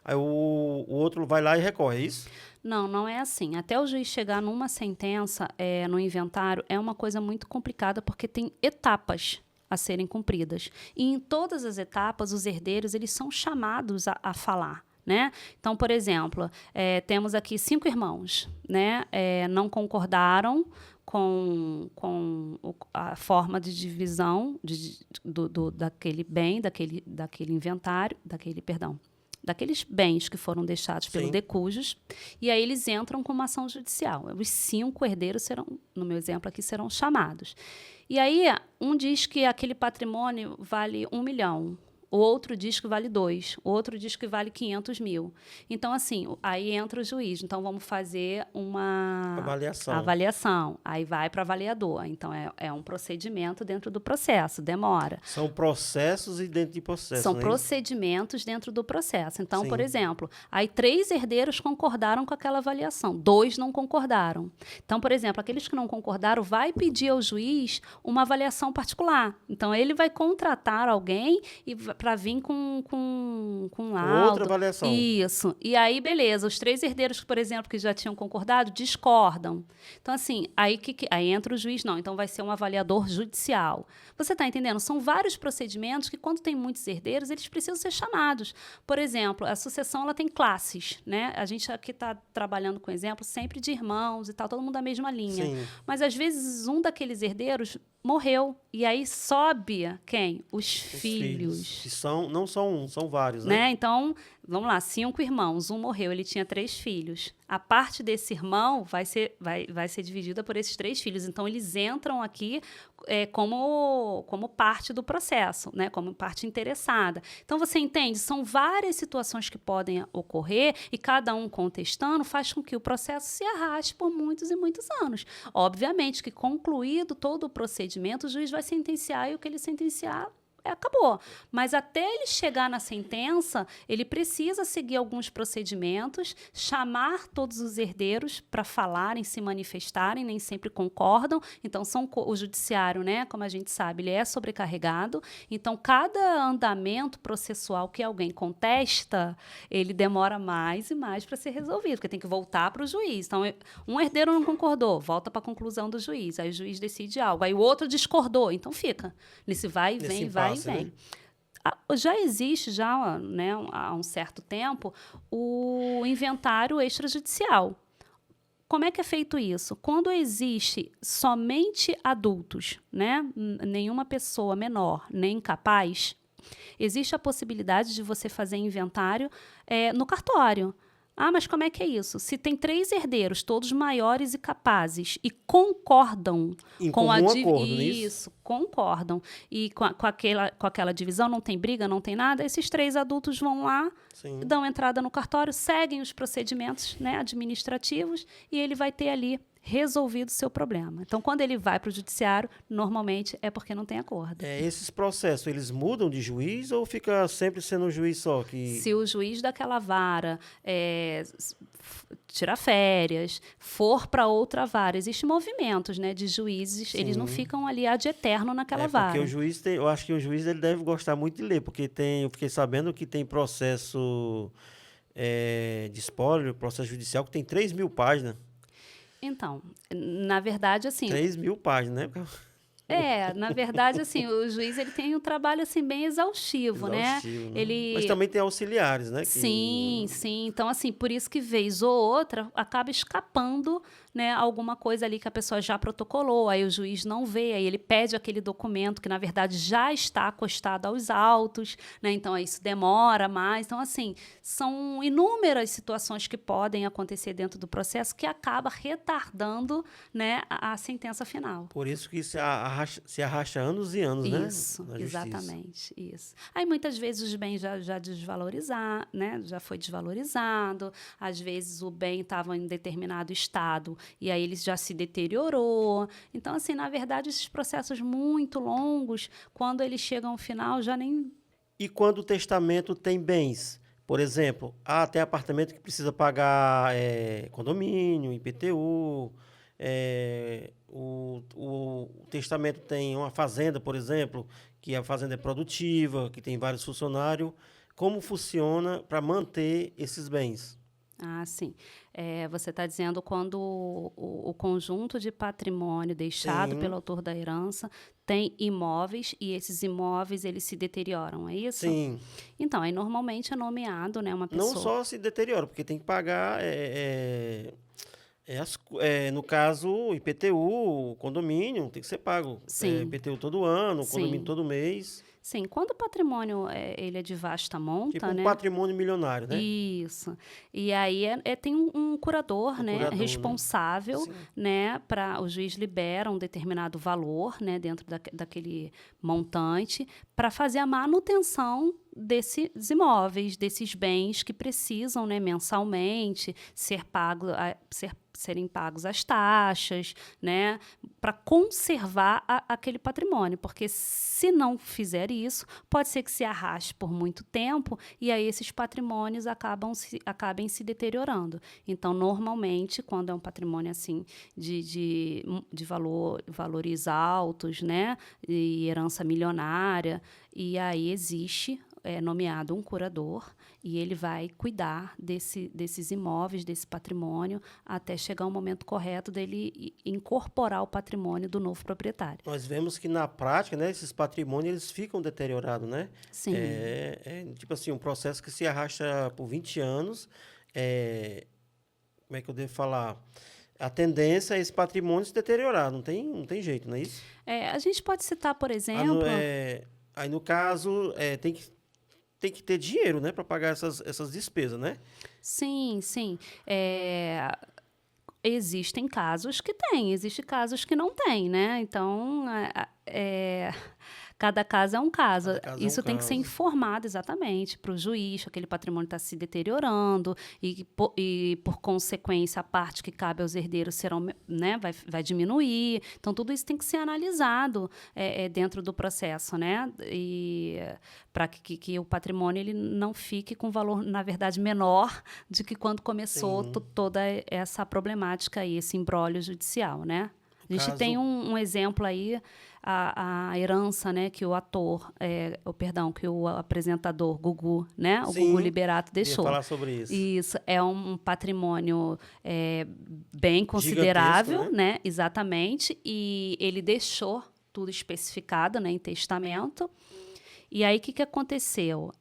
aí o outro vai lá e recorre, é isso? Não, não é assim. Até o juiz chegar numa sentença no inventário é uma coisa muito complicada porque tem etapas a serem cumpridas. E em todas as etapas, os herdeiros eles são chamados a falar. Né? Então, por exemplo, temos aqui 5 irmãos, né? Não concordaram com a forma de divisão daquele bem, daquele inventário, daqueles bens que foram deixados pelo decujus, e aí eles entram com uma ação judicial. Os 5 herdeiros serão, no meu exemplo aqui, serão chamados. E aí, um diz que aquele patrimônio vale 1 milhão, o outro diz que vale 2, o outro diz que vale 500 mil. Então, assim, aí entra o juiz. Então, vamos fazer uma avaliação. Aí vai para o avaliador. Então, é um procedimento dentro do processo, demora. São processos e dentro de processo. São procedimentos dentro do processo. Então, por exemplo, aí 3 herdeiros concordaram com aquela avaliação, 2 não concordaram. Então, por exemplo, aqueles que não concordaram vai pedir ao juiz uma avaliação particular. Então, ele vai contratar alguém para vir com laudo. Outra avaliação. Isso. E aí, beleza. Os 3 herdeiros, por exemplo, que já tinham concordado, discordam. Então, assim, aí entra o juiz. Não, então vai ser um avaliador judicial. Você está entendendo? São vários procedimentos que, quando tem muitos herdeiros, eles precisam ser chamados. Por exemplo, a sucessão ela tem classes, né? A gente aqui está trabalhando com exemplo sempre de irmãos e tal, todo mundo da mesma linha. Sim. Mas, às vezes, um daqueles herdeiros morreu. E aí sobe quem? Os filhos. Que não são um, são vários, né? Então, vamos lá, 5 irmãos. Um morreu, ele tinha 3 filhos. A parte desse irmão vai ser dividida por esses 3 filhos. Então, eles entram aqui como parte do processo, né? Como parte interessada. Então, você entende? São várias situações que podem ocorrer e cada um contestando faz com que o processo se arraste por muitos e muitos anos. Obviamente que, concluído todo o procedimento, o juiz vai sentenciar e o que ele sentenciar acabou. Mas até ele chegar na sentença, ele precisa seguir alguns procedimentos, chamar todos os herdeiros para falarem, se manifestarem, nem sempre concordam. Então, o judiciário, né, como a gente sabe, ele é sobrecarregado. Então, cada andamento processual que alguém contesta, ele demora mais e mais para ser resolvido, porque tem que voltar para o juiz. Então, um herdeiro não concordou, volta para a conclusão do juiz. Aí o juiz decide algo. Aí o outro discordou, então fica nesse vai e vem, vai e vem. Né? Já existe, né, há um certo tempo, o inventário extrajudicial. Como é que é feito isso? Quando existe somente adultos, né, nenhuma pessoa menor nem incapaz, existe a possibilidade de você fazer inventário no cartório. Mas como é que é isso? Se tem 3 herdeiros, todos maiores e capazes, e concordam com a acordo, isso, concordam. E com aquela divisão, não tem briga, não tem nada, esses 3 adultos vão lá, dão entrada no cartório, seguem os procedimentos, né, administrativos, e ele vai ter ali resolvido o seu problema. Então, quando ele vai para o judiciário, normalmente é porque não tem acordo. Esses processos, eles mudam de juiz ou fica sempre sendo um juiz só? Se o juiz daquela vara tirar férias, for para outra vara, existem movimentos, né, de juízes, eles não ficam ali ad eterno naquela vara. Porque o juiz eu acho que o juiz ele deve gostar muito de ler, porque eu fiquei sabendo que tem processo de espólio, processo judicial, que tem 3.000 páginas. Então, na verdade, assim... 3.000 páginas, né? Na verdade, assim, o juiz ele tem um trabalho assim, bem exaustivo, né? Mas também tem auxiliares, né? Sim. Então, assim, por isso que vez ou outra acaba escapando, né, alguma coisa ali que a pessoa já protocolou, aí o juiz não vê, aí ele pede aquele documento que, na verdade, já está acostado aos autos, né? Então, isso demora mais. Então, assim, são inúmeras situações que podem acontecer dentro do processo que acaba retardando, né, a sentença final. Por isso que se arrasta anos e anos, né? Isso, exatamente, isso. Aí, muitas vezes, os bens já desvalorizar, né? Já foi desvalorizado, às vezes o bem estava em determinado estado e aí ele já se deteriorou. Então, assim, na verdade, esses processos muito longos, quando eles chegam ao final, já nem... E quando o testamento tem bens? Por exemplo, tem apartamento que precisa pagar condomínio, IPTU... O testamento tem uma fazenda, por exemplo, que a fazenda é produtiva, que tem vários funcionários. Como funciona para manter esses bens? Sim. Você está dizendo quando o conjunto de patrimônio deixado pelo autor da herança tem imóveis e esses imóveis eles se deterioram, é isso? Sim. Então, aí normalmente é nomeado, né, uma pessoa... Não só se deteriora, porque tem que pagar... no caso, IPTU, condomínio, tem que ser pago. Sim. IPTU todo ano, condomínio todo mês. Sim, quando o patrimônio ele é de vasta monta, tipo né? um patrimônio milionário, né? Isso. E aí tem um curador, né, responsável, né, para o juiz libera um determinado valor, né, dentro daquele montante, para fazer a manutenção desses imóveis, desses bens que precisam, né, mensalmente serem pagos as taxas, né, para conservar aquele patrimônio, porque se não fizer isso, pode ser que se arraste por muito tempo e aí esses patrimônios acabem se deteriorando. Então, normalmente, quando é um patrimônio assim de valores altos, né, e herança milionária, e aí existe nomeado um curador e ele vai cuidar desses imóveis, desse patrimônio, até chegar o momento correto dele incorporar o patrimônio do novo proprietário. Nós vemos que, na prática, né, esses patrimônios eles ficam deteriorados, né? Sim. Tipo assim, um processo que se arrasta por 20 anos. Como é que eu devo falar? A tendência é esse patrimônio se deteriorar, não tem jeito, não é isso? A gente pode citar, por exemplo... Aí, no caso, tem que ter dinheiro, né, para pagar essas despesas, né? Sim. Existem casos que tem, existem casos que não tem, né? Então, Cada caso é um caso. Cada caso é um Isso tem que ser caso. informado exatamente para o juiz, aquele patrimônio está se deteriorando e por consequência, a parte que cabe aos herdeiros né, vai diminuir. Então, tudo isso tem que ser analisado dentro do processo, né? E para que o patrimônio ele não fique com valor, na verdade, menor do que quando começou toda essa problemática aí, esse imbróglio judicial, né? A gente tem um exemplo aí, a herança, né, que o ator, que o apresentador Gugu, né, o Gugu Liberato deixou. Ia falar sobre isso. Isso é um patrimônio bem considerável, né, exatamente, e ele deixou tudo especificado, né, em testamento. E aí, o que aconteceu?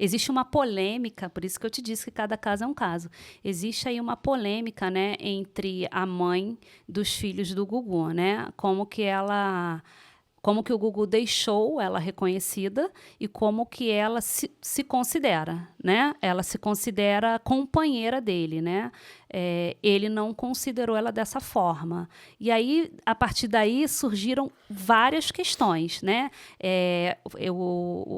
Existe uma polêmica, por isso que eu te disse que cada caso é um caso. Existe aí uma polêmica, né, entre a mãe dos filhos do Gugu, né? Como que o Gugu deixou ela reconhecida e como que ela se considera, né? Ela se considera companheira dele, né? Ele não considerou ela dessa forma. E aí, a partir daí, surgiram várias questões, né?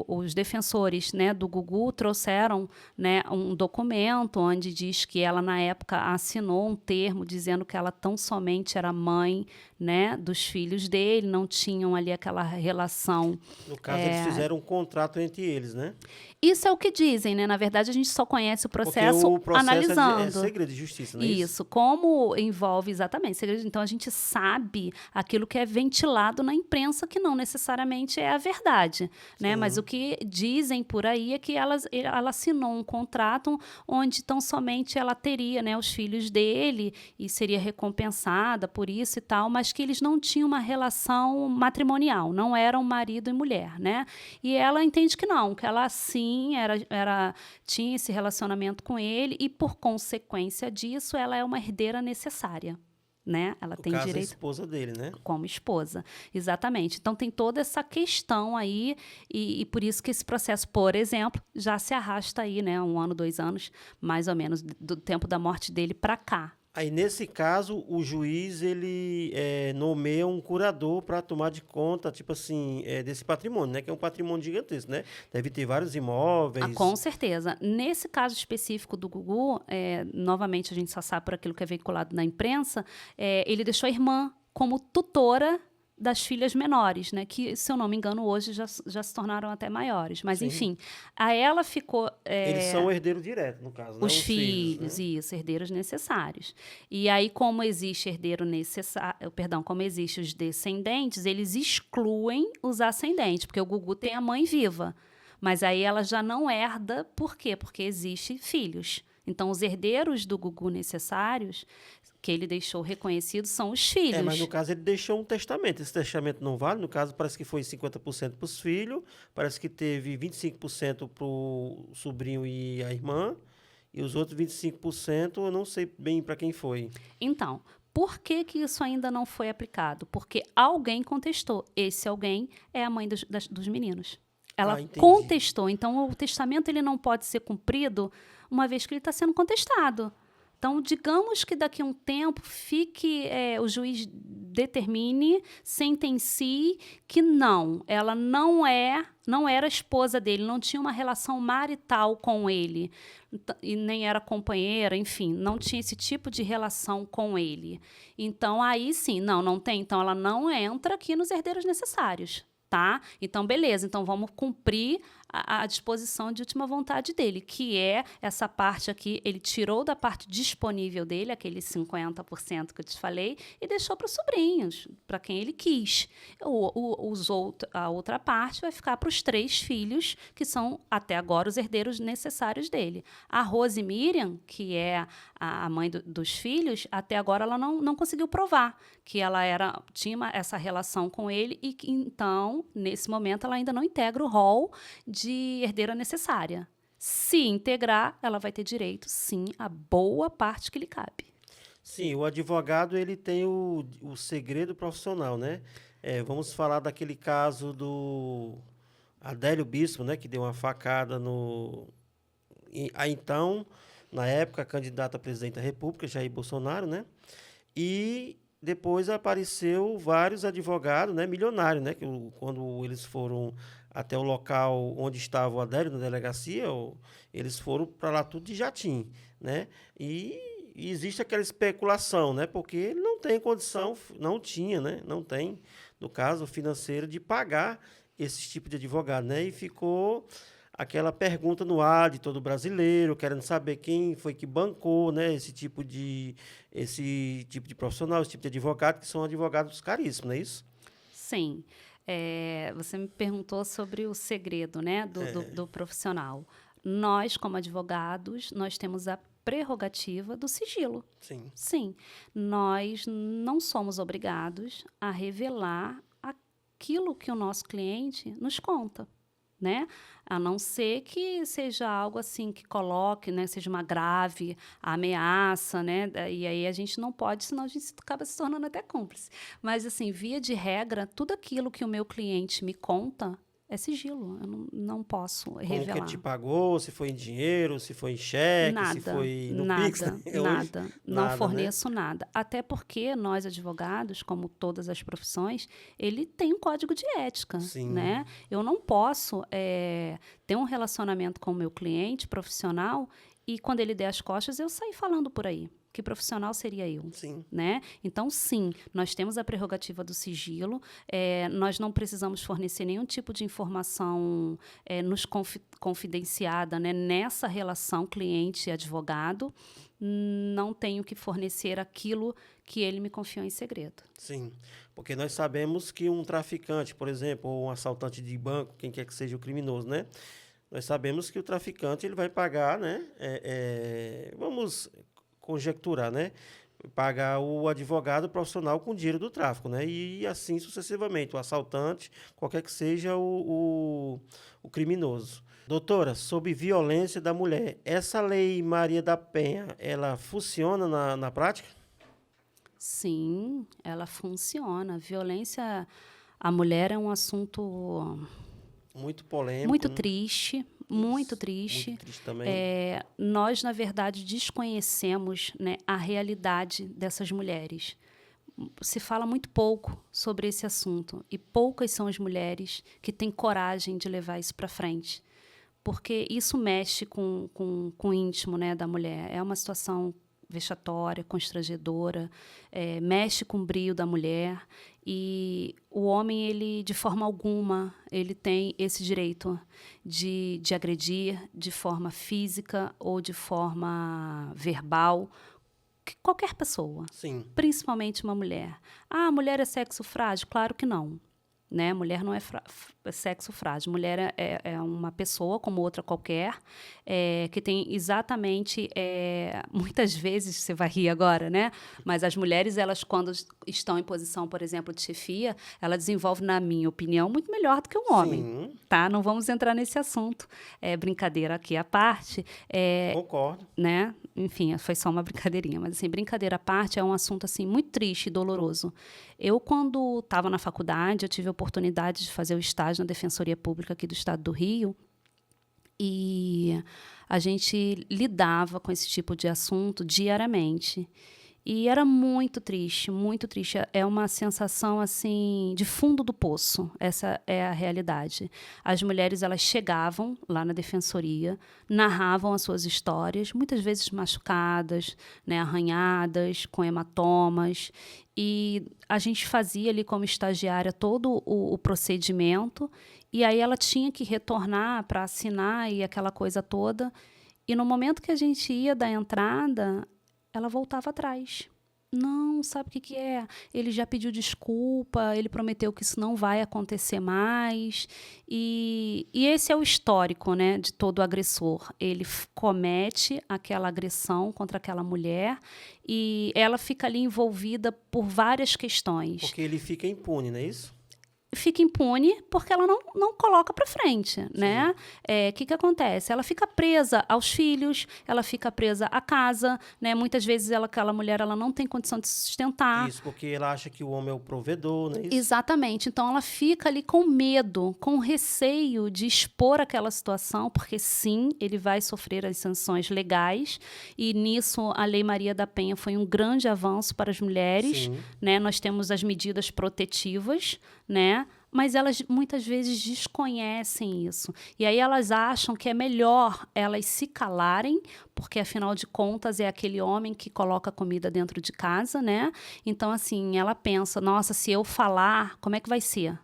Os defensores, né, do Gugu trouxeram, né, um documento onde diz que ela, na época, assinou um termo dizendo que ela tão somente era mãe, né, dos filhos dele, não tinham ali aquela relação. No caso, eles fizeram um contrato entre eles, né? Isso é o que dizem, né? Na verdade, a gente só conhece o processo analisando. É segredo de justiça, não é isso? Como envolve exatamente segredo. Então, a gente sabe aquilo que é ventilado na imprensa, que não necessariamente é a verdade, né? Mas o que dizem por aí é que ela assinou um contrato onde tão somente ela teria, né, os filhos dele e seria recompensada por isso e tal, mas que eles não tinham uma relação matrimonial, não eram marido e mulher, né? E ela entende que não, que ela sim tinha esse relacionamento com ele e, por consequência disso, ela é uma herdeira necessária. Né? Ela tem direito. A esposa dele, né? Como esposa, exatamente. Então tem toda essa questão aí e por isso que esse processo, por exemplo, já se arrasta aí, né, 1 ano, 2 anos, mais ou menos, do tempo da morte dele para cá. Aí, nesse caso, o juiz, ele nomeia um curador para tomar de conta, tipo assim, desse patrimônio, né? Que é um patrimônio gigantesco, né? Deve ter vários imóveis. Com certeza. Nesse caso específico do Gugu, novamente a gente só sabe por aquilo que é veiculado na imprensa, ele deixou a irmã como tutora das filhas menores, né? Que, se eu não me engano, hoje já se tornaram até maiores. Mas, enfim, a ela ficou... Eles são herdeiros diretos, no caso, né? Os filhos, né? Isso, herdeiros necessários. E aí, como existe herdeiro necessário, como existe os descendentes, eles excluem os ascendentes, porque o Gugu tem a mãe viva. Mas aí ela já não herda, por quê? Porque existem filhos. Então, os herdeiros do Gugu necessários, que ele deixou reconhecidos, são os filhos. Mas no caso ele deixou um testamento. Esse testamento não vale. No caso, parece que foi 50% para os filhos, parece que teve 25% para o sobrinho e a irmã, e os outros 25% eu não sei bem para quem foi. Então, por que isso ainda não foi aplicado? Porque alguém contestou. Esse alguém é a mãe dos meninos. Ela contestou. Então, o testamento ele não pode ser cumprido uma vez que ele está sendo contestado. Então, digamos que daqui a um tempo o juiz determine, sentencie que não, ela não era esposa dele, não tinha uma relação marital com ele, e nem era companheira, enfim, não tinha esse tipo de relação com ele. Então, aí sim, não tem. Então, ela não entra aqui nos herdeiros necessários. Tá? Então, beleza. Então, vamos cumprir a disposição de última vontade dele, que é essa parte aqui. Ele tirou da parte disponível dele, aquele 50% que eu te falei, e deixou para os sobrinhos, para quem ele quis. A outra parte vai ficar para os 3 filhos, que são, até agora, os herdeiros necessários dele. A Rose Miriam, que é a mãe dos filhos, até agora ela não conseguiu provar que ela tinha essa relação com ele e que, então, nesse momento, ela ainda não integra o rol de herdeira necessária. Se integrar, ela vai ter direito, sim, a boa parte que lhe cabe. Sim, o advogado ele tem o segredo profissional, né? Vamos falar daquele caso do Adélio Bispo, né? Que deu uma facada então, na época, candidato a presidente da República, Jair Bolsonaro, né? E depois apareceu vários advogados, né, milionários, né, quando eles foram até o local onde estava o Adélio, na delegacia, eles foram para lá tudo de jatim, né? E existe aquela especulação, né? Porque ele não tem condição, não tinha, né? Não tem, no caso financeiro, de pagar esse tipo de advogado, né? E ficou aquela pergunta no ar de todo brasileiro, querendo saber quem foi que bancou, né? Esse tipo de profissional, esse tipo de advogado, que são advogados caríssimos, não é isso? Sim. Você me perguntou sobre o segredo, né, do profissional. Nós, como advogados, nós temos a prerrogativa do sigilo. Sim. Sim, nós não somos obrigados a revelar aquilo que o nosso cliente nos conta, né? A não ser que seja algo assim que coloque, né, seja uma grave ameaça, né? E aí a gente não pode, senão a gente acaba se tornando até cúmplice. Mas assim, via de regra, tudo aquilo que o meu cliente me conta é sigilo. Eu não posso Como que revelar. ele te pagou, se foi em dinheiro, se foi em cheque, se Nada, foi no nada, Pix, né? Hoje, nada. Não nada, forneço nada. Até porque nós, advogados, como todas as profissões, ele tem um código de ética, Sim. né? Eu não posso ter um relacionamento com o meu cliente profissional e, quando ele der as costas, eu sair falando por aí. Que profissional seria eu? Sim. Né? Então, sim, nós temos a prerrogativa do sigilo, nós não precisamos fornecer nenhum tipo de informação nos confidenciada, né, nessa relação cliente-advogado. Não tenho que fornecer aquilo que ele me confiou em segredo. Sim, porque nós sabemos que um traficante, por exemplo, ou um assaltante de banco, quem quer que seja o criminoso, né? Nós sabemos que o traficante ele vai pagar, né? Vamos conjecturar, né? Pagar o advogado profissional com dinheiro do tráfico, né? E assim sucessivamente, o assaltante, qualquer que seja o criminoso. Doutora, sobre violência da mulher, essa lei Maria da Penha, ela funciona na prática? Sim, ela funciona. Violência à mulher é um assunto muito polêmico, muito né? triste, muito triste. Muito triste também. Nós, na verdade, desconhecemos, né, a realidade dessas mulheres. Se fala muito pouco sobre esse assunto e poucas são as mulheres que têm coragem de levar isso para frente, porque isso mexe com o íntimo, né, da mulher. É uma situação vexatória, constrangedora, mexe com o brio da mulher, e o homem, ele, de forma alguma, ele tem esse direito de agredir de forma física ou de forma verbal qualquer pessoa. Sim. Principalmente uma mulher. Ah, a mulher é sexo frágil? Claro que não. Né? Mulher não é sexo frágil. Mulher é uma pessoa como outra qualquer, que tem exatamente, muitas vezes, você vai rir agora, né? Mas as mulheres, elas, quando estão em posição, por exemplo, de chefia, ela desenvolve, na minha opinião, muito melhor do que um homem. Sim. Tá? Não vamos entrar nesse assunto. Brincadeira aqui à parte. Concordo. Né? Enfim, foi só uma brincadeirinha, mas assim, brincadeira à parte, é um assunto assim muito triste e doloroso. Eu, quando estava na faculdade, eu tive a oportunidade de fazer o estágio na Defensoria Pública aqui do Estado do Rio, e a gente lidava com esse tipo de assunto diariamente. E era muito triste, muito triste. É uma sensação, assim, de fundo do poço. Essa é a realidade. As mulheres, elas chegavam lá na defensoria, narravam as suas histórias, muitas vezes machucadas, né, arranhadas, com hematomas. E a gente fazia ali, como estagiária, todo o procedimento. E aí ela tinha que retornar para assinar e aquela coisa toda. E no momento que a gente ia dar entrada, ela voltava atrás. Não, sabe o que é? Ele já pediu desculpa, ele prometeu que isso não vai acontecer mais. E esse é o histórico, né, de todo agressor. Ele comete aquela agressão contra aquela mulher e ela fica ali envolvida por várias questões. Porque ele fica impune, não é isso? fica impune porque ela não coloca para frente, né? Que acontece? Ela fica presa aos filhos, ela fica presa à casa, né? Muitas vezes aquela mulher ela não tem condição de se sustentar. Isso, porque ela acha que o homem é o provedor, não é isso? Exatamente. Então, ela fica ali com medo, com receio de expor aquela situação, porque sim, ele vai sofrer as sanções legais, e nisso a Lei Maria da Penha foi um grande avanço para as mulheres, né? Nós temos as medidas protetivas, né? Mas elas muitas vezes desconhecem isso. E aí elas acham que é melhor elas se calarem, porque afinal de contas é aquele homem que coloca comida dentro de casa, né? Então, assim, ela pensa, nossa, se eu falar, como é que vai ser?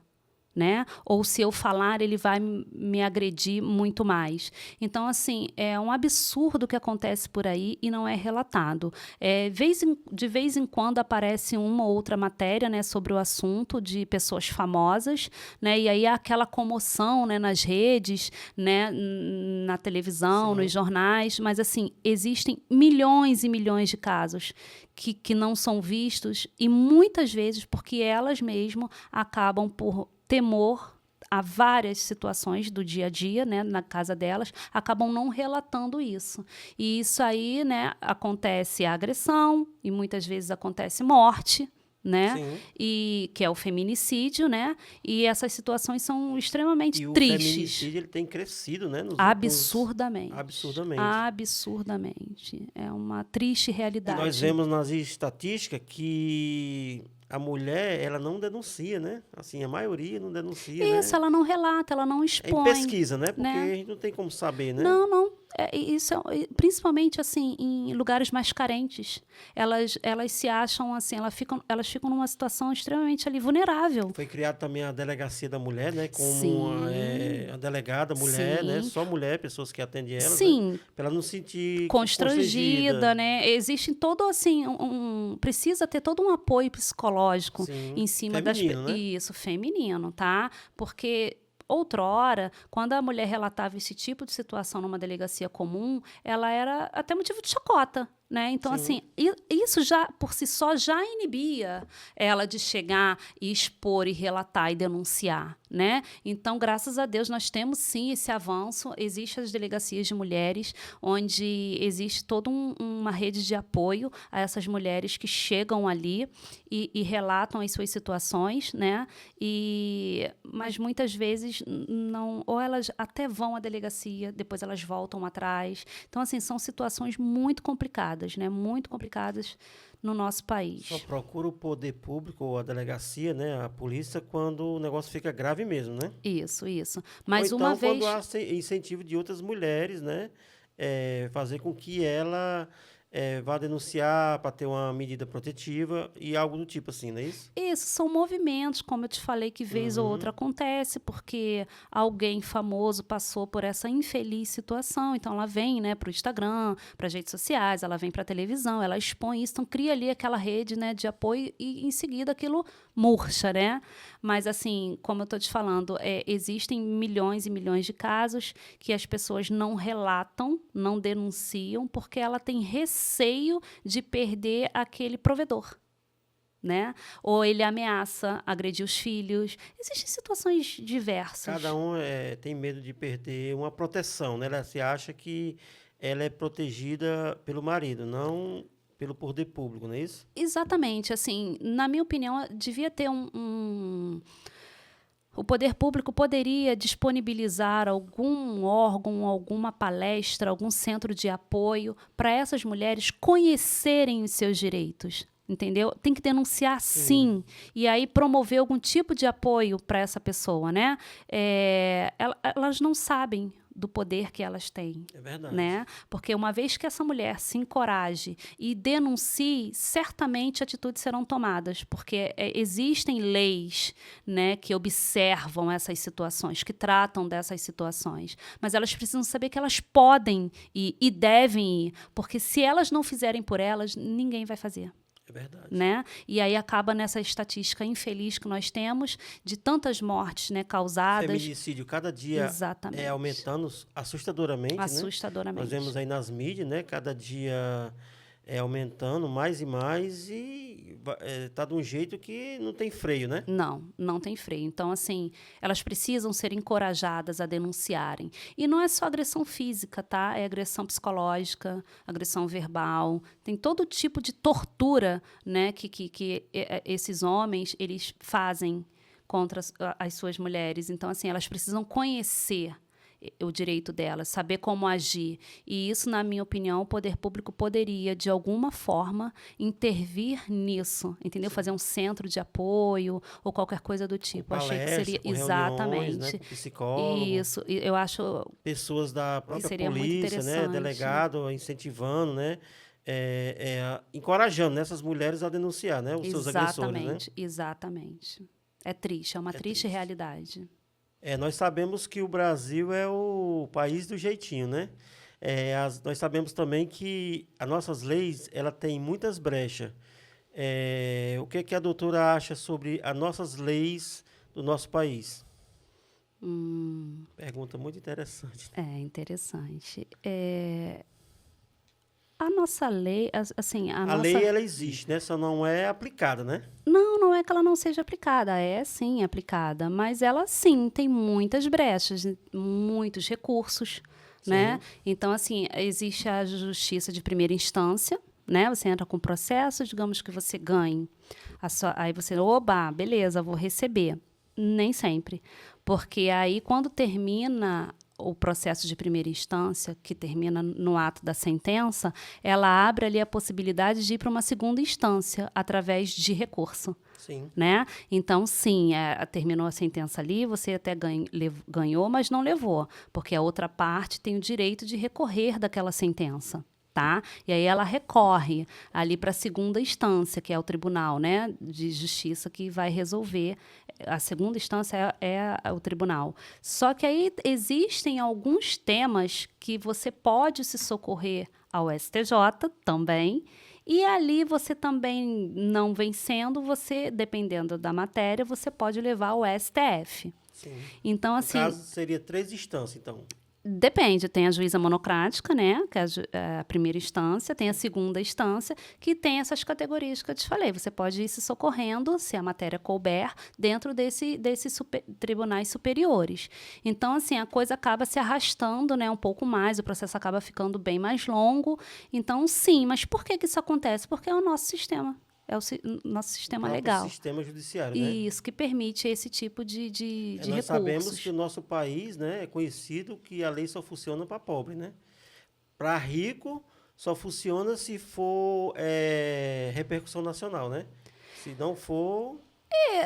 Né? Ou se eu falar, ele vai me agredir muito mais. Então, assim, é um absurdo que acontece por aí e não é relatado. De vez em quando aparece uma ou outra matéria, né, sobre o assunto de pessoas famosas, né? E aí há aquela comoção, né, nas redes, né, na televisão, nos jornais, mas assim, existem milhões e milhões de casos que não são vistos e muitas vezes porque elas mesmas acabam por temor a várias situações do dia a dia, né, na casa delas, acabam não relatando isso. E isso aí, né, acontece a agressão e muitas vezes acontece morte, né? E que é o feminicídio, né? E essas situações são extremamente tristes. O feminicídio ele tem crescido, né? Absurdamente. Absurdamente. Absurdamente. É uma triste realidade. E nós vemos nas estatísticas que a mulher, ela não denuncia, né? Assim, a maioria não denuncia, Isso, né? ela não relata, ela não expõe. Em pesquisa, né? Porque né? a gente não tem como saber, né? Não. Isso principalmente assim em lugares mais carentes. Elas se acham assim, elas ficam numa situação extremamente ali vulnerável. Foi criada também a delegacia da mulher, né? Como a delegada mulher, né? Só mulher, pessoas que atendem elas, Sim. né? Para ela não se sentir constrangida, né? Existe todo assim precisa ter todo um apoio psicológico em cima feminino, das né? Isso, feminino, tá? Porque outrora, quando a mulher relatava esse tipo de situação numa delegacia comum, ela era até motivo de chacota, né? Então, assim, isso já, por si só, já inibia ela de chegar e expor e relatar e denunciar, né? Então, graças a Deus, nós temos, sim, esse avanço. Existem as delegacias de mulheres, onde existe toda uma rede de apoio a essas mulheres que chegam ali e relatam as suas situações, né? Mas muitas vezes não, ou elas até vão à delegacia, depois elas voltam atrás. Então, assim, são situações muito complicadas, né? Muito complicadas no nosso país. Só procura o poder público ou a delegacia, né? A polícia, quando o negócio fica grave mesmo, né? Isso. Mas ou então, uma vez... quando há incentivo de outras mulheres, né? Fazer com que ela vá denunciar para ter uma medida protetiva e algo do tipo assim, não é isso? Isso, são movimentos, como eu te falei, que vez ou outra acontece, porque alguém famoso passou por essa infeliz situação, então ela vem, né, para o Instagram, para as redes sociais, ela vem para a televisão, ela expõe isso, então cria ali aquela rede, né, de apoio e em seguida aquilo murcha, né? Mas assim, como eu estou te falando, existem milhões e milhões de casos que as pessoas não relatam, não denunciam, porque ela tem receio de perder aquele provedor, né? Ou ele ameaça agredir os filhos. Existem situações diversas. Cada um tem medo de perder uma proteção, né? Ela se acha que ela é protegida pelo marido, não pelo poder público, não é isso? Exatamente. Assim, na minha opinião, devia ter o poder público poderia disponibilizar algum órgão, alguma palestra, algum centro de apoio para essas mulheres conhecerem os seus direitos. Entendeu? Tem que denunciar, sim. E aí promover algum tipo de apoio para essa pessoa, né? Elas não sabem do poder que elas têm. É verdade. Né? Porque uma vez que essa mulher se encoraje e denuncie, certamente atitudes serão tomadas, porque existem leis, né, que observam essas situações, que tratam dessas situações. Mas elas precisam saber que elas podem ir e devem ir, porque se elas não fizerem por elas, ninguém vai fazer. É verdade. Né? E aí acaba nessa estatística infeliz que nós temos de tantas mortes, né, causadas. Feminicídio cada dia aumentando assustadoramente. Assustadoramente. Nós vemos aí nas mídias, né? Cada dia aumentando mais e mais. E tá de um jeito que não tem freio, né? Não tem freio. Então, assim, elas precisam ser encorajadas a denunciarem. E não é só agressão física, tá? É agressão psicológica, agressão verbal. Tem todo tipo de tortura, né, que esses homens, eles fazem contra as suas mulheres. Então, assim, elas precisam conhecer o direito delas, saber como agir. E isso, na minha opinião, o poder público poderia, de alguma forma, intervir nisso, entendeu? Fazer um centro de apoio ou qualquer coisa do tipo. Achei que seria com exatamente reuniões, né, com psicólogo, isso. E eu acho pessoas da que própria seria muito polícia, né, interessante. delegado, incentivando, né, encorajando, né, essas mulheres a denunciar, né, os seus agressores, né? Exatamente. É triste, é uma triste realidade. Nós sabemos que o Brasil é o país do jeitinho, né? Nós sabemos também que as nossas leis, ela tem muitas brechas. O que a doutora acha sobre as nossas leis do nosso país? Pergunta muito interessante. É interessante. A nossa lei, assim, A lei, ela existe, né? Só não é aplicada, né? Não é que ela não seja aplicada, é sim aplicada, mas ela sim tem muitas brechas, muitos recursos, né? Então, assim, existe a justiça de primeira instância, né? Você entra com processo, digamos que você ganhe. Aí você, oba, beleza, vou receber. Nem sempre. Porque aí, quando termina o processo de primeira instância, que termina no ato da sentença, ela abre ali a possibilidade de ir para uma segunda instância através de recurso. Sim. Né? Então, sim, terminou a sentença ali, você até ganhou, mas não levou, porque a outra parte tem o direito de recorrer daquela sentença. Tá? E aí ela recorre ali para a segunda instância, que é o tribunal, né, de justiça, que vai resolver. A segunda instância é o tribunal. Só que aí existem alguns temas que você pode se socorrer ao STJ também, e ali você também não vencendo, você, dependendo da matéria, você pode levar ao STF. Sim. Então, No assim, caso, seria 3 instâncias, então. depende, tem a juíza monocrática, né, que é a primeira instância, tem a segunda instância, que tem essas categorias que eu te falei. Você pode ir se socorrendo, se a matéria couber, dentro desses tribunais superiores. Então, assim, a coisa acaba se arrastando, né, um pouco mais, o processo acaba ficando bem mais longo. Então, sim, mas por que isso acontece? Porque é o nosso sistema. É o nosso sistema legal. O sistema judiciário, né? Isso, que permite esse tipo de Nós recursos. sabemos que o nosso país, né, é conhecido que a lei só funciona para pobre, né? Para rico, só funciona se for repercussão nacional, né? Se não for...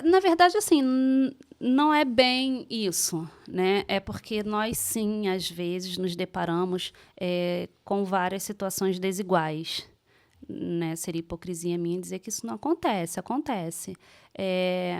Na verdade, assim, não é bem isso, né? É porque nós, sim, às vezes, nos deparamos com várias situações desiguais. Né, seria hipocrisia minha dizer que isso não acontece, acontece.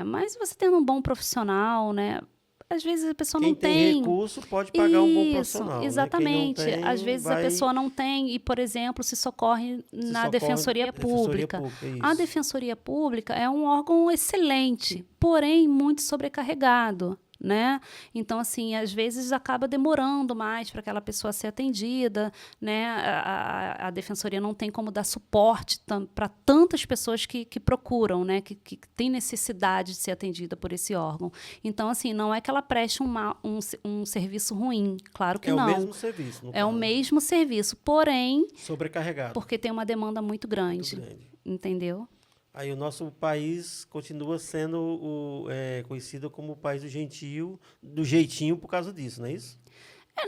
Mas você tendo um bom profissional, né, às vezes a pessoa não tem. Quem tem recurso pode pagar um bom profissional. Exatamente. Né? Quem não tem, às vezes a pessoa não tem e, por exemplo, se socorre na Defensoria Pública. A Defensoria Pública é um órgão excelente, porém muito sobrecarregado. Né? Então, assim, às vezes acaba demorando mais para aquela pessoa ser atendida, né? A defensoria não tem como dar suporte para tantas pessoas que procuram, né? Que têm necessidade de ser atendida por esse órgão. Então, assim, não é que ela preste um serviço ruim, claro que não. É o mesmo serviço. É o mesmo serviço, porém... sobrecarregado. Porque tem uma demanda muito grande. Entendeu? Aí o nosso país continua sendo conhecido como o país do jeitinho por causa disso, não é isso?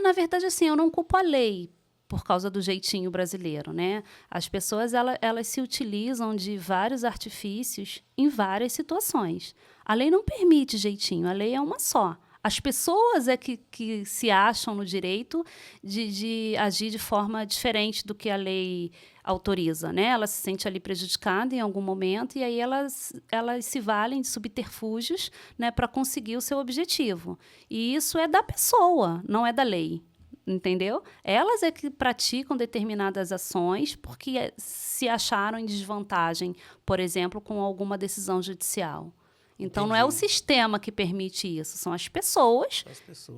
Na verdade, assim, eu não culpo a lei por causa do jeitinho brasileiro, né? As pessoas, elas se utilizam de vários artifícios em várias situações. A lei não permite jeitinho, a lei é uma só. As pessoas é que se acham no direito de agir de forma diferente do que a lei autoriza, né? Ela se sente ali prejudicada em algum momento e aí elas se valem de subterfúgios, né, para conseguir o seu objetivo. E isso é da pessoa, não é da lei. Entendeu? Elas é que praticam determinadas ações porque se acharam em desvantagem, por exemplo, com alguma decisão judicial. Então, não é o sistema que permite isso, são as pessoas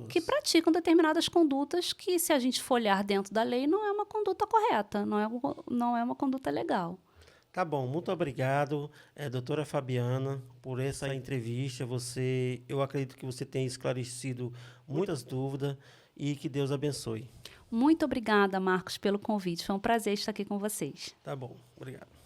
que praticam determinadas condutas que, se a gente for olhar dentro da lei, não é uma conduta correta, não é uma conduta legal. Tá bom, muito obrigado, doutora Fabiana, por essa entrevista. Eu acredito que você tenha esclarecido muitas dúvidas e que Deus abençoe. Muito obrigada, Marcos, pelo convite. Foi um prazer estar aqui com vocês. Tá bom, obrigado.